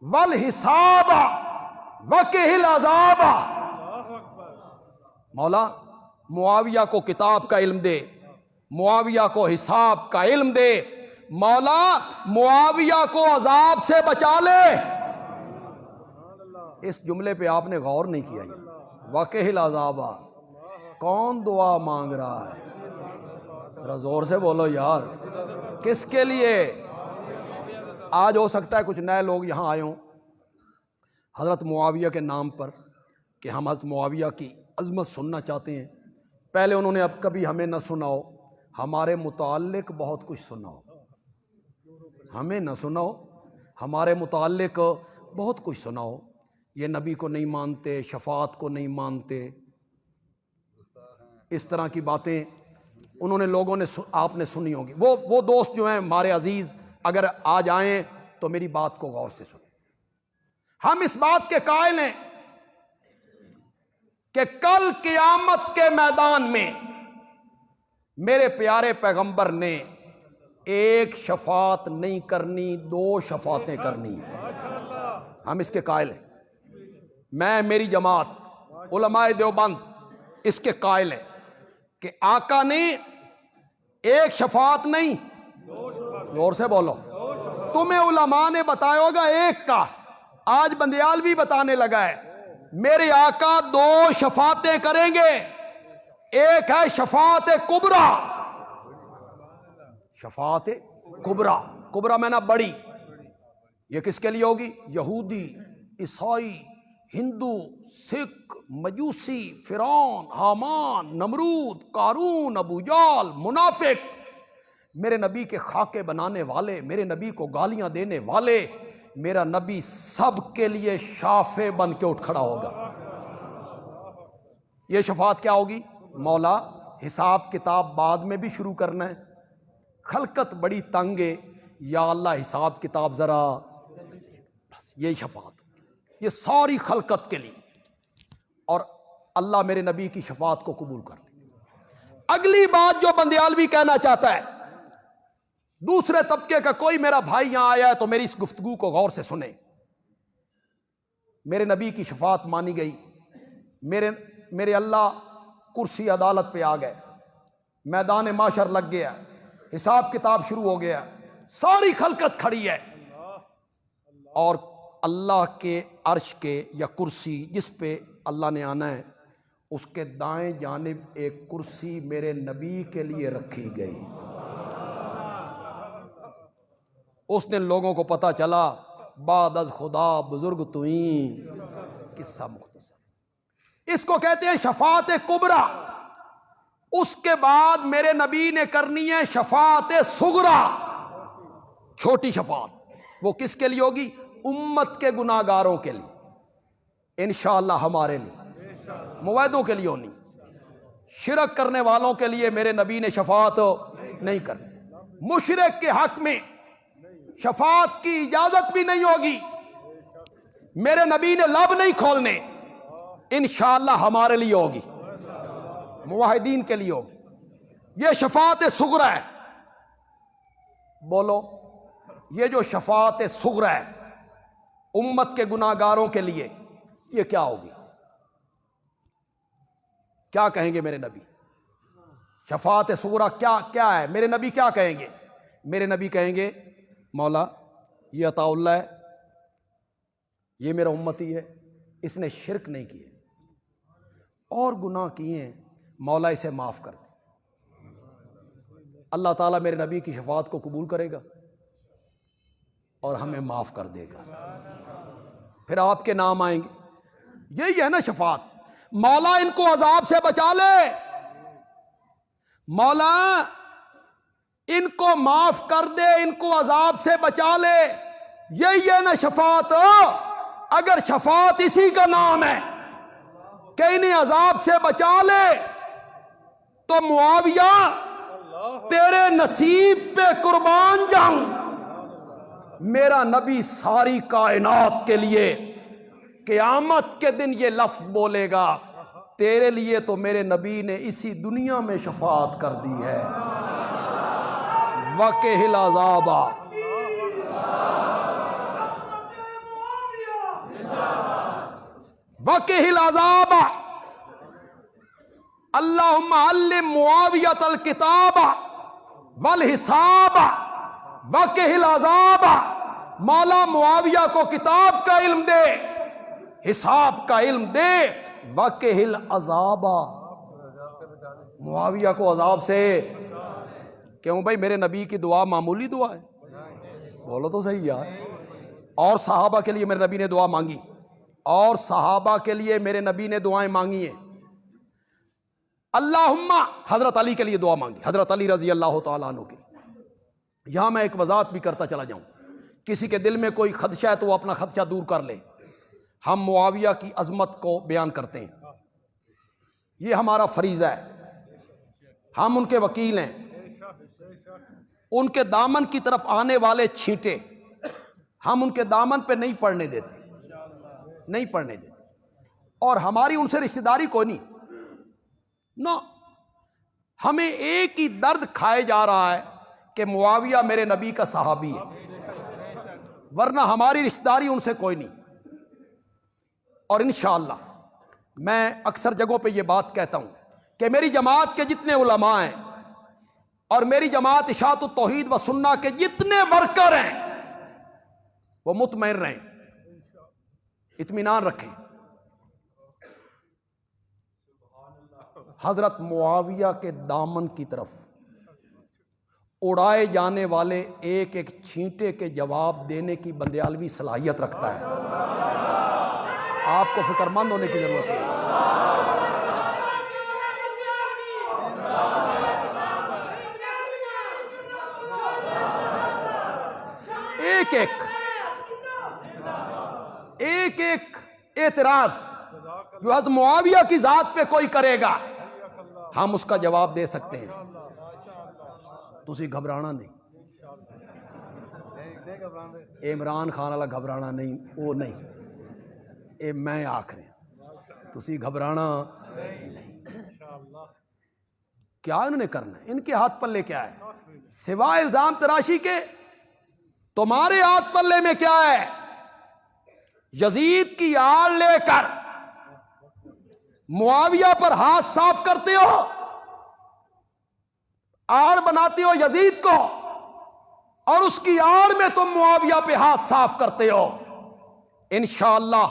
والحساب وقہ العذاب. مولا معاویہ کو کتاب کا علم دے، معاویہ کو حساب کا علم دے، مولا معاویہ کو عذاب سے بچا لے. اس جملے پہ آپ نے غور نہیں کیا. وقہ العذاب، کون دعا مانگ رہا ہے؟ ذرا زور سے بولو یار، کس کے لیے؟ آج ہو سکتا ہے کچھ نئے لوگ یہاں آئے ہوں حضرت معاویہ کے نام پر کہ ہم حضرت معاویہ کی عظمت سننا چاہتے ہیں. پہلے انہوں نے اب کبھی ہمیں نہ سنا ہو، ہمارے متعلق بہت کچھ سنا ہو. ہمیں نہ سنا ہو، ہمارے متعلق بہت کچھ سنا ہو. یہ نبی کو نہیں مانتے، شفاعت کو نہیں مانتے، اس طرح کی باتیں انہوں نے لوگوں نے آپ نے سنی ہوگی. وہ دوست جو ہیں ہمارے عزیز، اگر آج آئیں تو میری بات کو غور سے سنیں. ہم اس بات کے قائل ہیں کہ کل قیامت کے میدان میں میرے پیارے پیغمبر نے ایک شفاعت نہیں کرنی، دو شفاعتیں کرنی ہیں. ہم اس کے قائل ہیں. میں، میری جماعت علماء دیوبند اس کے قائل ہیں کہ آقا نے ایک شفاعت نہیں، زور سے بولو، تمہیں علماء نے بتایا ہوگا ایک کا، آج بندیال بھی بتانے لگا ہے. میرے آقا دو شفاعتیں کریں گے. ایک ہے شفاعت کبریٰ، شفاعت کبریٰ، کبریٰ میں نہ بڑی. یہ کس کے لیے ہوگی؟ یہودی، عیسائی، ہندو، سکھ، مجوسی، فرعون، حامان، نمرود، قارون، ابو جہل، منافق، میرے نبی کے خاکے بنانے والے، میرے نبی کو گالیاں دینے والے. میرا نبی سب کے لیے شافع بن کے اٹھ کھڑا ہوگا. یہ شفاعت کیا ہوگی؟ مولا حساب کتاب بعد میں بھی شروع کرنا ہے، خلقت بڑی تنگ ہے، یا اللہ حساب کتاب ذرا، بس یہی شفاعت ہوگی، یہ ساری خلقت کے لیے. اور اللہ میرے نبی کی شفاعت کو قبول کر لے. اگلی بات جو بندیالوی کہنا چاہتا ہے، دوسرے طبقے کا کوئی میرا بھائی یہاں آیا ہے تو میری اس گفتگو کو غور سے سنیں. میرے نبی کی شفاعت مانی گئی، میرے اللہ کرسی عدالت پہ آ گئے، میدان معاشر لگ گیا، حساب کتاب شروع ہو گیا، ساری خلقت کھڑی ہے، اور اللہ کے عرش کے یا کرسی جس پہ اللہ نے آنا ہے اس کے دائیں جانب ایک کرسی میرے نبی کے لیے رکھی گئی. اس دن لوگوں کو پتا چلا بعد از خدا بزرگ توئیں، قصہ مختصر. اس کو کہتے ہیں شفاعت کبریٰ. اس کے بعد میرے نبی نے کرنی ہے شفاعت صغریٰ، چھوٹی شفاعت. وہ کس کے لیے ہوگی؟ امت کے گناہگاروں کے لیے، انشاءاللہ ہمارے لیے، موحدوں کے لیے ہونی. شرک کرنے والوں کے لیے میرے نبی نے شفاعت نہیں کرنی. مشرک کے حق میں شفاعت کی اجازت بھی نہیں ہوگی. میرے نبی نے لب نہیں کھولنے، انشاءاللہ ہمارے لیے ہوگی، موحدین کے لیے ہوگی. یہ شفاعت صغریٰ ہے. بولو، یہ جو شفاعت صغریٰ ہے امت کے گناہگاروں کے لیے، یہ کیا ہوگی؟ کیا کہیں گے میرے نبی؟ شفاعت صغریٰ کیا ہے؟ میرے نبی کیا کہیں گے؟ میرے نبی کہیں گے مولا یہ عطا اللہ ہے، یہ میرا امتی ہے، اس نے شرک نہیں کیے اور گناہ کیے ہیں، مولا اسے معاف کر دے. اللہ تعالیٰ میرے نبی کی شفاعت کو قبول کرے گا اور ہمیں معاف کر دے گا. پھر آپ کے نام آئیں گے. یہی ہے نا شفاعت. مولا ان کو عذاب سے بچا لے، مولا ان کو معاف کر دے، ان کو عذاب سے بچا لے. یہی ہے نا شفاعت. اگر شفاعت اسی کا نام ہے کہ انہیں عذاب سے بچا لے تو معاویہ تیرے نصیب پہ قربان جاؤں. میرا نبی ساری کائنات کے لیے قیامت کے دن یہ لفظ بولے گا، تیرے لیے تو میرے نبی نے اسی دنیا میں شفاعت کر دی ہے۔ وَقِهِ الْعَذَابَ، وَقِهِ الْعَذَابَ، اللہم علم معاویۃ الکتاب والحساب وَقِهِ الْعَذَابَ، مولا معاویہ کو کتاب کا علم دے، حساب کا علم دے، وَقِهِ الْعَذَابَ، معاویہ کو عذاب سے۔ کیوں بھائی میرے نبی کی دعا معمولی دعا ہے؟ بولو تو صحیح یار۔ اور صحابہ کے لیے میرے نبی نے دعا مانگی، اور صحابہ کے لیے میرے نبی نے دعائیں مانگی ہیں۔ اللہم، حضرت علی کے لیے دعا مانگی، حضرت علی رضی اللہ تعالیٰ عنہ کے لیے۔ یہاں میں ایک وضاحت بھی کرتا چلا جاؤں، کسی کے دل میں کوئی خدشہ ہے تو وہ اپنا خدشہ دور کر لے۔ ہم معاویہ کی عظمت کو بیان کرتے ہیں، یہ ہمارا فریضہ ہے، ہم ان کے وکیل ہیں۔ ان کے دامن کی طرف آنے والے چھینٹے ہم ان کے دامن پہ نہیں پڑنے دیتے، نہیں پڑنے دیتے، اور ہماری ان سے رشتہ داری کوئی نہیں، نو، ہمیں ایک ہی درد کھائے جا رہا ہے کہ معاویہ میرے نبی کا صحابی ہے، ورنہ ہماری رشتہ داری ان سے کوئی نہیں۔ اور انشاءاللہ میں اکثر جگہوں پہ یہ بات کہتا ہوں کہ میری جماعت کے جتنے علماء ہیں اور میری جماعت اشاعت التوحید و سنہ کے جتنے ورکر ہیں وہ مطمئن رہیں، اطمینان رکھیں۔ حضرت معاویہ کے دامن کی طرف اڑائے جانے والے ایک ایک چھینٹے کے جواب دینے کی بندیالوی صلاحیت رکھتا ہے۔ آپ کو فکر مند ہونے کی ضرورت ہے۔ ایک ایک اعتراض جو حضرت معاویہ کی ذات پہ کوئی کرے گا ہم اس کا جواب دے سکتے ہیں۔ تسی گھبرانا نہیں، عمران خان والا گھبرانا نہیں، وہ نہیں، اے میں آخری تسی گھبرانا نہیں۔ کیا انہوں نے کرنا ہے؟ ان کے ہاتھ پلے کیا ہے سوائے الزام تراشی کے؟ تمہارے ہاتھ پلے میں کیا ہے؟ یزید کی آڑ لے کر معاویہ پر ہاتھ صاف کرتے ہو، آڑ بناتے ہو یزید کو، اور اس کی آڑ میں تم معاویہ پہ ہاتھ صاف کرتے ہو۔ انشاءاللہ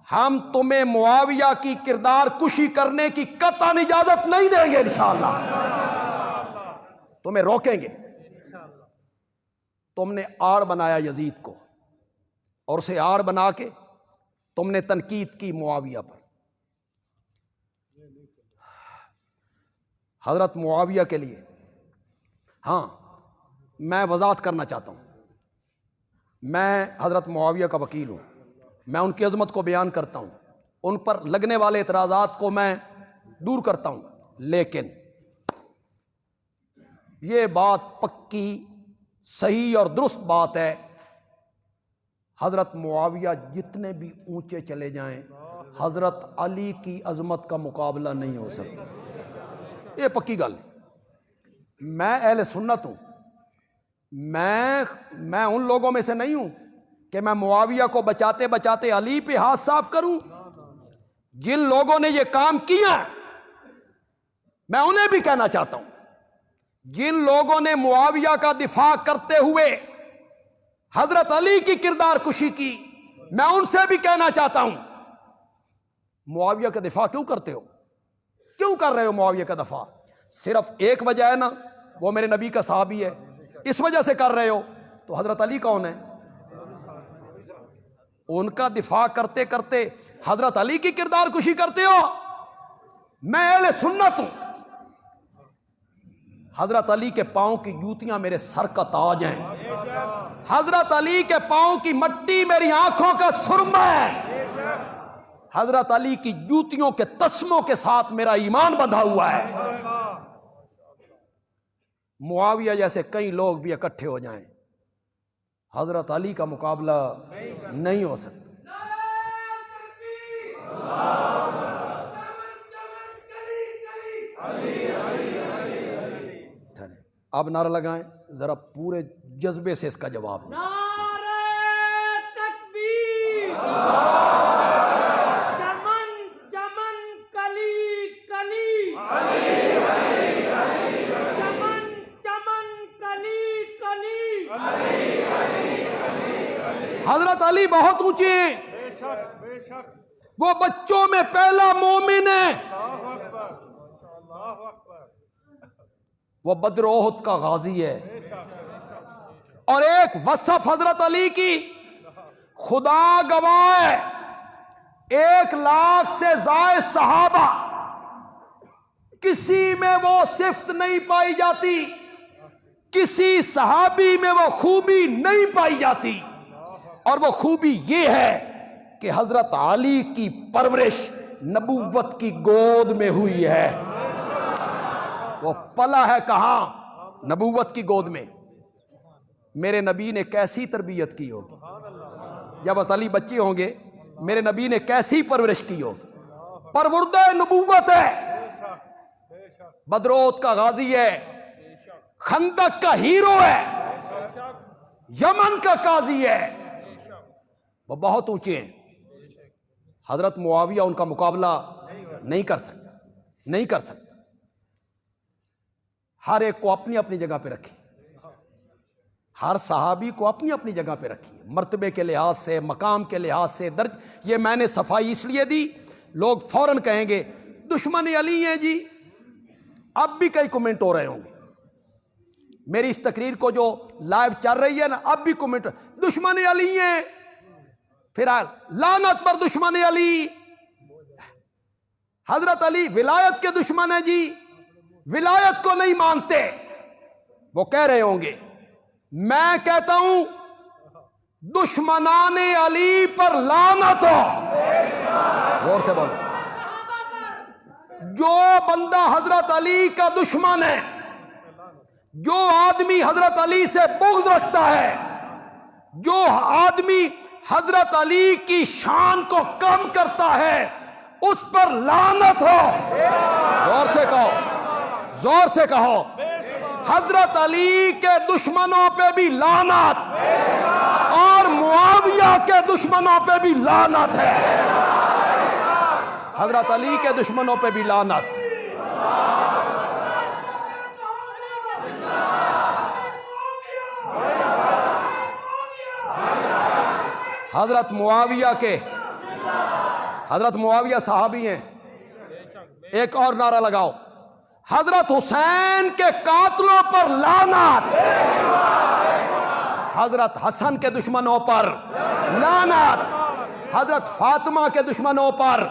ہم تمہیں معاویہ کی کردار کشی کرنے کی قطعاً اجازت نہیں دیں گے، انشاءاللہ تمہیں روکیں گے۔ تم نے آڑ بنایا یزید کو، اور اسے آڑ بنا کے تم نے تنقید کی معاویہ پر۔ حضرت معاویہ کے لیے ہاں میں وضاحت کرنا چاہتا ہوں، میں حضرت معاویہ کا وکیل ہوں، میں ان کی عظمت کو بیان کرتا ہوں، ان پر لگنے والے اعتراضات کو میں دور کرتا ہوں، لیکن یہ بات پکی صحیح اور درست بات ہے، حضرت معاویہ جتنے بھی اونچے چلے جائیں حضرت علی کی عظمت کا مقابلہ نہیں ہو سکتا، یہ پکی گل ہے۔ میں اہل سنت ہوں، میں ان لوگوں میں سے نہیں ہوں کہ میں معاویہ کو بچاتے بچاتے علی پہ ہاتھ صاف کروں۔ جن لوگوں نے یہ کام کیا میں انہیں بھی کہنا چاہتا ہوں، جن لوگوں نے معاویہ کا دفاع کرتے ہوئے حضرت علی کی کردار کشی کی، میں ان سے بھی کہنا چاہتا ہوں معاویہ کا دفاع کیوں کرتے ہو؟ کیوں کر رہے ہو معاویہ کا دفاع؟ صرف ایک وجہ ہے نا، وہ میرے نبی کا صحابی ہے، اس وجہ سے کر رہے ہو۔ تو حضرت علی کون ہے؟ ان کا دفاع کرتے کرتے حضرت علی کی کردار کشی کرتے ہو۔ میں اہل سنت ہوں، حضرت علی کے پاؤں کی جوتیاں میرے سر کا تاج ہیں، حضرت علی کے پاؤں کی مٹی میری آنکھوں کا سرمہ ہے، حضرت علی کی جوتیوں کے تسموں کے ساتھ میرا ایمان بندھا ہوا ہے۔ معاویہ جیسے کئی لوگ بھی اکٹھے ہو جائیں، حضرت علی کا مقابلہ نہیں ہو سکتا۔ اب نعرہ لگائیں ذرا پورے جذبے سے اس کا جواب دیں۔ نعرہ تکبیر، چمن چمن کلی کلی، چمن چمن کلی کلی۔ حضرت علی بہت اونچے ہیں، بے شک بے شک، وہ بچوں میں پہلا مومن ہے، اللہ اکبر اللہ اکبر، وہ بدر احد کا غازی ہے۔ بے شک اور ایک وصف حضرت علی کی خدا گواہ ہے، 1,00,000 سے زائد صحابہ کسی میں وہ صفت نہیں پائی جاتی، کسی صحابی میں وہ خوبی نہیں پائی جاتی، اور وہ خوبی یہ ہے کہ حضرت علی کی پرورش نبوت کی گود میں ہوئی ہے۔ وہ پلا ہے کہاں؟ نبوت کی گود میں۔ میرے نبی نے کیسی تربیت کی ہوگی؟ جب حضرت علی بچے ہوں گے میرے نبی نے کیسی پرورش کی ہوگی؟ پروردہ نبوت ہے، بے شک بدر احد کا غازی ہے، خندق کا ہیرو ہے، یمن کا قاضی ہے، وہ بہت اونچے ہیں۔ حضرت معاویہ ان کا مقابلہ نہیں کر سکتا، نہیں کر سکتا۔ ہر ایک کو اپنی اپنی جگہ پہ رکھی، ہر صحابی کو اپنی اپنی جگہ پہ رکھی، مرتبے کے لحاظ سے، مقام کے لحاظ سے درج۔ یہ میں نے صفائی اس لیے دی، لوگ فوراً کہیں گے دشمن علی ہیں جی، اب بھی کئی کمنٹ ہو رہے ہوں گے میری اس تقریر کو جو لائیو چل رہی ہے نا، اب بھی کمنٹ دشمن علی ہیں، پھر لعنت پر دشمن علی۔ حضرت علی ولایت کے دشمن ہیں جی، ولایت کو نہیں مانتے، وہ کہہ رہے ہوں گے۔ میں کہتا ہوں دشمنان علی پر لعنت ہو، غور سے بولو۔ جو بندہ حضرت علی کا دشمن ہے، جو آدمی حضرت علی سے بغض رکھتا ہے، جو آدمی حضرت علی کی شان کو کم کرتا ہے، اس پر لعنت ہو۔ زور سے کہو، زور سے کہو، حضرت علی کے دشمنوں پہ بھی لعنت، اور معاویہ کے دشمنوں پہ بھی لعنت ہے۔ حضرت علی کے دشمنوں پہ بھی لعنت۔ حضرت معاویہ صحابی ہیں۔ ایک اور نعرہ لگاؤ، حضرت حسین کے قاتلوں پر لعنت، حضرت حسن کے دشمنوں پر لعنت، حضرت فاطمہ کے دشمنوں پر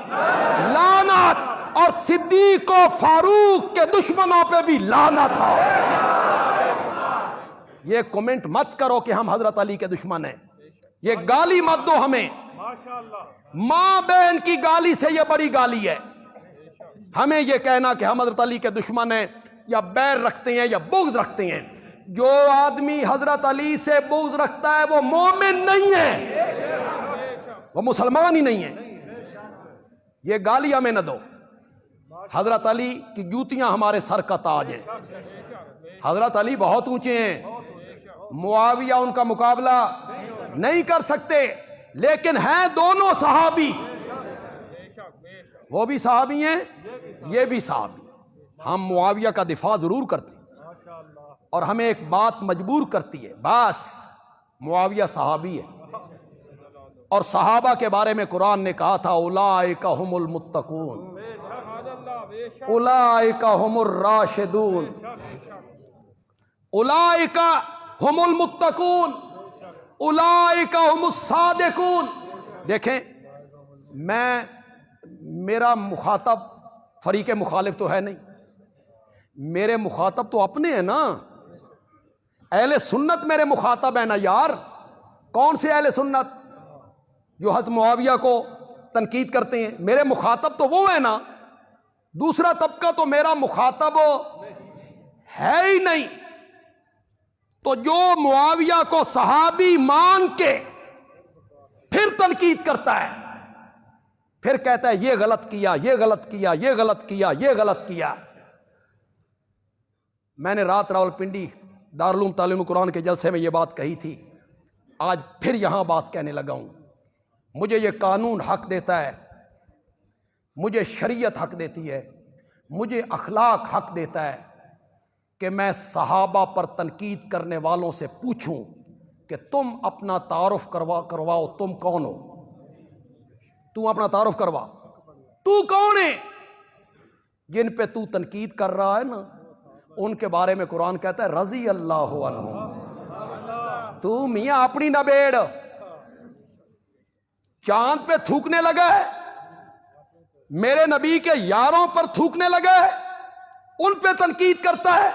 لعنت، اور صدیق و فاروق کے دشمنوں پہ بھی لعنت ہو۔ یہ کمنٹ مت کرو کہ ہم حضرت علی کے دشمن ہیں، یہ گالی مت دو ہمیں۔ ماشاءاللہ، ماں بہن کی گالی سے یہ بڑی گالی ہے، ہمیں یہ کہنا کہ ہم حضرت علی کے دشمن ہیں یا بیر رکھتے ہیں یا بغض رکھتے ہیں۔ جو آدمی حضرت علی سے بغض رکھتا ہے وہ مومن نہیں ہے، وہ مسلمان ہی نہیں ہے۔ یہ گالی ہمیں نہ دو۔ حضرت علی کی جوتیاں ہمارے سر کا تاج ہیں، حضرت علی بہت اونچے ہیں، معاویہ ان کا مقابلہ نہیں کر سکتے، لیکن ہیں دونوں صحابی، وہ بھی صحابی ہیں یہ بھی صحابی۔ ہم معاویہ کا دفاع ضرور کرتے ہیں، اور ہمیں ایک بات مجبور کرتی ہے، بس معاویہ صحابی ہے، اور صحابہ کے بارے میں قرآن نے کہا تھا اولئک هم المتقون، اولئک هم الراشدون، اولئک هم المتقون، اولئک هم الصادقون۔ دیکھیں، میرا مخاطب فریق مخالف تو ہے نہیں، میرے مخاطب تو اپنے ہیں نا، اہل سنت میرے مخاطب ہیں نا یار۔ کون سے اہل سنت جو حضرت معاویہ کو تنقید کرتے ہیں؟ میرے مخاطب تو وہ ہے نا، دوسرا طبقہ تو میرا مخاطب ہے ہی نہیں۔ تو جو معاویہ کو صحابی مان کے پھر تنقید کرتا ہے، پھر کہتا ہے یہ غلط کیا، یہ غلط کیا، یہ غلط کیا، یہ غلط کیا۔ میں نے رات راولپنڈی دارالعلوم تعلیم قرآن کے جلسے میں یہ بات کہی تھی، آج پھر یہاں بات کہنے لگا ہوں۔ مجھے یہ قانون حق دیتا ہے، مجھے شریعت حق دیتی ہے، مجھے اخلاق حق دیتا ہے کہ میں صحابہ پر تنقید کرنے والوں سے پوچھوں کہ تم اپنا تعارف کرواؤ، تم کون ہو؟ تو اپنا تعارف کروا، تو کون ہے؟ جن پہ تو تنقید کر رہا ہے نا، ان کے بارے میں قرآن کہتا ہے رضی اللہ عنہ۔ تو میاں اپنی نہ بیڑ، چاند پہ تھوکنے لگا ہے، میرے نبی کے یاروں پر تھوکنے لگا ہے، ان پہ تنقید کرتا ہے۔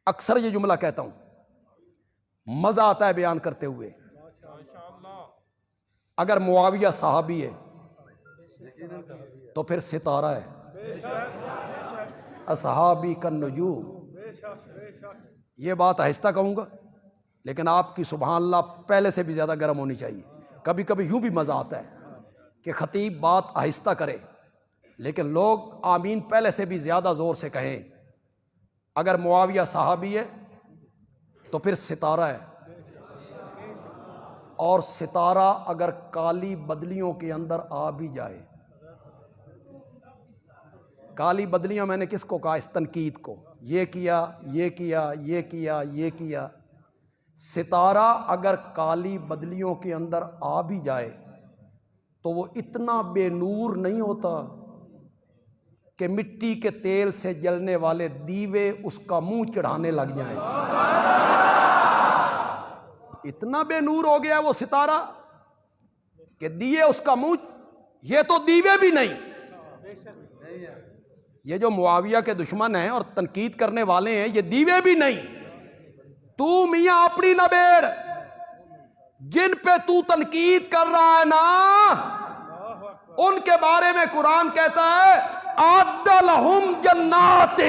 اکثر یہ جملہ کہتا ہوں، مزہ آتا ہے بیان کرتے ہوئے۔ اگر معاویہ صحابی ہے تو پھر ستارہ ہے، اصحابی کالنجوم۔ یہ بات آہستہ کہوں گا، لیکن آپ کی سبحان اللہ پہلے سے بھی زیادہ گرم ہونی چاہیے۔ کبھی کبھی یوں بھی مزہ آتا ہے کہ خطیب بات آہستہ کرے لیکن لوگ آمین پہلے سے بھی زیادہ زور سے کہیں۔ اگر معاویہ صحابی ہے تو پھر ستارہ ہے، اور ستارہ اگر کالی بدلیوں کے اندر آ بھی جائے، کالی بدلیاں میں نے کس کو کہا؟ اس تنقید کو، یہ کیا، یہ کیا، یہ کیا، یہ کیا۔ ستارہ اگر کالی بدلیوں کے اندر آ بھی جائے تو وہ اتنا بے نور نہیں ہوتا کہ مٹی کے تیل سے جلنے والے دیوے اس کا منہ چڑھانے لگ جائیں۔ اتنا بے نور ہو گیا وہ ستارہ کہ دیے اس کا منہ، یہ تو دیوے بھی نہیں۔ یہ جو معاویہ کے دشمن ہیں اور تنقید کرنے والے ہیں، یہ دیوے بھی نہیں۔ تو میاں اپنی نہ بیڑ، جن پہ تو تنقید کر رہا ہے نا، ان کے بارے میں قرآن کہتا ہے اعد لہم جنات،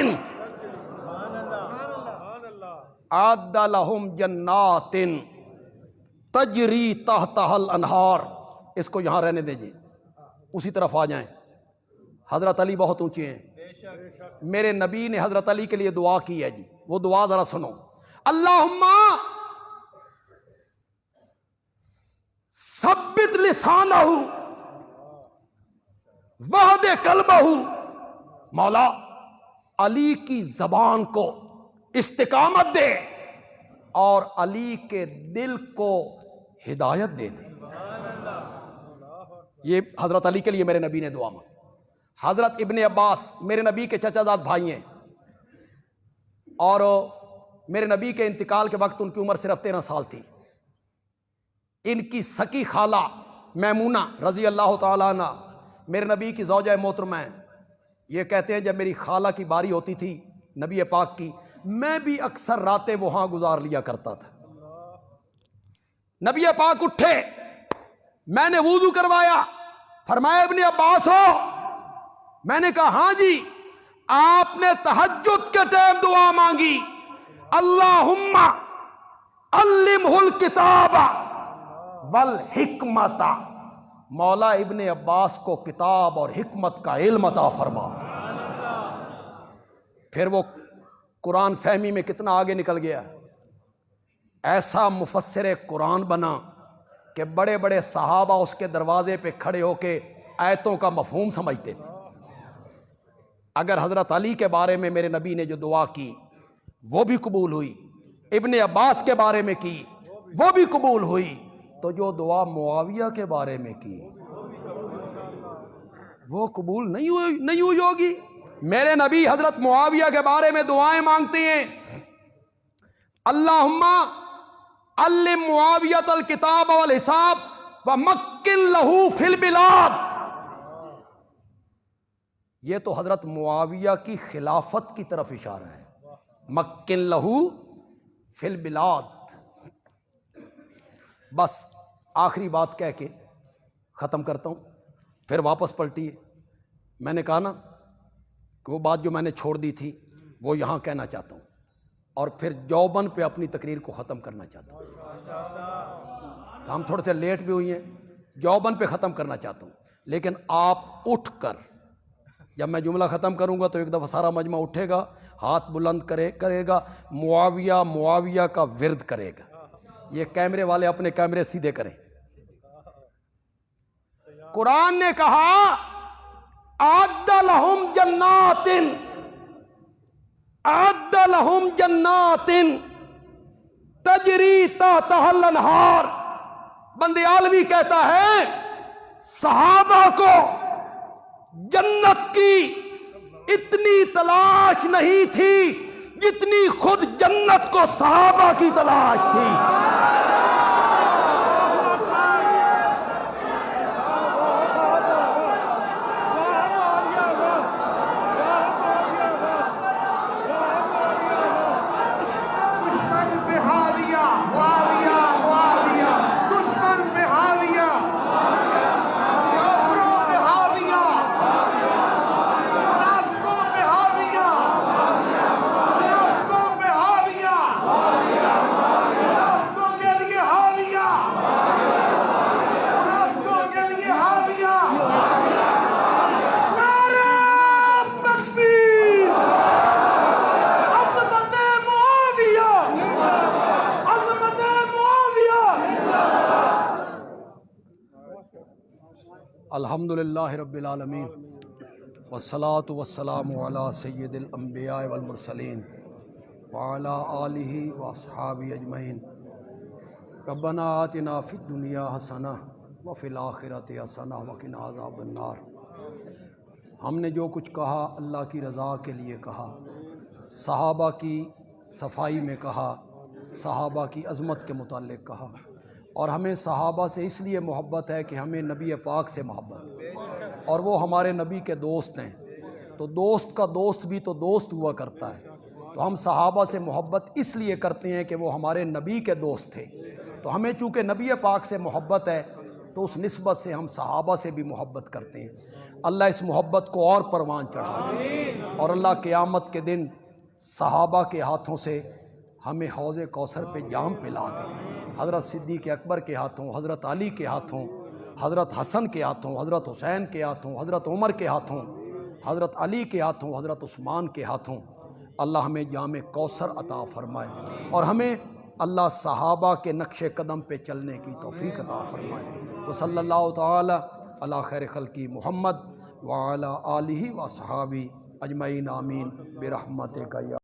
اعد لہم جنات تجری تحتہا الانہار۔ اس کو یہاں رہنے دیجئے، اسی طرف آ جائیں۔ حضرت علی بہت اونچے ہیں، میرے نبی نے حضرت علی کے لیے دعا کی ہے جی، وہ دعا ذرا سنو۔ اللہم ثبت لسانہ وہد قلبہ، مولا علی کی زبان کو استقامت دے اور علی کے دل کو ہدایت دے دے۔ یہ حضرت علی کے لیے میرے نبی نے دعا مانگی۔ حضرت ابن عباس میرے نبی کے چچا زاد بھائی ہیں، اور میرے نبی کے انتقال کے وقت ان کی عمر صرف 13 سال تھی۔ ان کی سکی خالہ میمونہ رضی اللہ تعالیٰ عنہ میرے نبی کی زوجہ محترمہ ہیں۔ یہ کہتے ہیں جب میری خالہ کی باری ہوتی تھی نبی پاک کی، میں بھی اکثر راتیں وہاں گزار لیا کرتا تھا۔ نبی پاک اٹھے، میں نے وضو کروایا، فرمایا ابن عباس ہو؟ میں نے کہا ہاں جی۔ آپ نے تہجد کے ٹائم دعا مانگی، اللہم علمہ الکتاب والحکمت، مولا ابن عباس کو کتاب اور حکمت کا علم عطا فرما۔ پھر وہ قرآن فہمی میں کتنا آگے نکل گیا، ایسا مفسر قرآن بنا کہ بڑے بڑے صحابہ اس کے دروازے پہ کھڑے ہو کے آیتوں کا مفہوم سمجھتے تھے۔ اگر حضرت علی کے بارے میں میرے نبی نے جو دعا کی وہ بھی قبول ہوئی، ابن عباس کے بارے میں کی وہ بھی قبول ہوئی، تو جو دعا معاویہ کے بارے میں کی وہ قبول نہیں ہوئی ہوگی۔ میرے نبی حضرت معاویہ کے بارے میں دعائیں مانگتے ہیں، اللہم علم معاویۃ الکتاب والحساب ومکن لہ فی البلاد۔ یہ تو حضرت معاویہ کی خلافت کی طرف اشارہ ہے، مکن لہ فی البلاد۔ بس آخری بات کہہ کے ختم کرتا ہوں، پھر واپس پلٹیے۔ میں نے کہا نا کہ وہ بات جو میں نے چھوڑ دی تھی وہ یہاں کہنا چاہتا ہوں۔ اور پھر جوبن پہ اپنی تقریر کو ختم کرنا چاہتا ہوں. تو ہم تھوڑے سے لیٹ بھی ہوئی ہیں, جوبن پہ ختم کرنا چاہتا ہوں. لیکن آپ اٹھ کر, جب میں جملہ ختم کروں گا تو ایک دفعہ سارا مجمع اٹھے گا, ہاتھ بلند کرے گا, معاویہ معاویہ کا ورد کرے گا. یہ کیمرے والے اپنے کیمرے سیدھے کریں. قرآن نے کہا اعد لہم جنات, اعد لہم جنات تجری تحتہا الانہار. بند عالمی کہتا ہے صحابہ کو جنت کی اتنی تلاش نہیں تھی جتنی خود جنت کو صحابہ کی تلاش تھی. الحمدللہ رب العالمین والصلاة والسلام علی سید الانبیاء والمرسلین وعلی آلہ واصحابہ اجمعین. ربنا آتنا فی الدنیا حسنہ وفی الآخرۃ حسنہ وقنا عذاب النار. ہم نے جو کچھ کہا اللہ کی رضا کے لیے کہا, صحابہ کی صفائی میں کہا, صحابہ کی عظمت کے متعلق کہا, اور ہمیں صحابہ سے اس لیے محبت ہے کہ ہمیں نبی پاک سے محبت, اور وہ ہمارے نبی کے دوست ہیں. تو دوست کا دوست بھی تو دوست ہوا کرتا ہے. تو ہم صحابہ سے محبت اس لیے کرتے ہیں کہ وہ ہمارے نبی کے دوست تھے. تو ہمیں چونکہ نبی پاک سے محبت ہے تو اس نسبت سے ہم صحابہ سے بھی محبت کرتے ہیں. اللہ اس محبت کو اور پروان چڑھائے, اور اللہ قیامت کے دن صحابہ کے ہاتھوں سے ہمیں حوض کوثر پہ جام پلا دے. حضرت صدیق اکبر کے ہاتھوں, حضرت علی کے ہاتھوں, حضرت حسن کے ہاتھوں, حضرت حسین کے ہاتھوں, حضرت عمر کے ہاتھوں, حضرت علی کے ہاتھوں, حضرت عثمان کے ہاتھوں اللہ ہمیں جام کوثر عطا فرمائے, اور ہمیں اللہ صحابہ کے نقش قدم پہ چلنے کی توفیق عطا فرمائے. وصلی اللہ تعالی علی خیر خلقی محمد وعلی آلہ وصحابہ اجمعین آمین برحمتک یا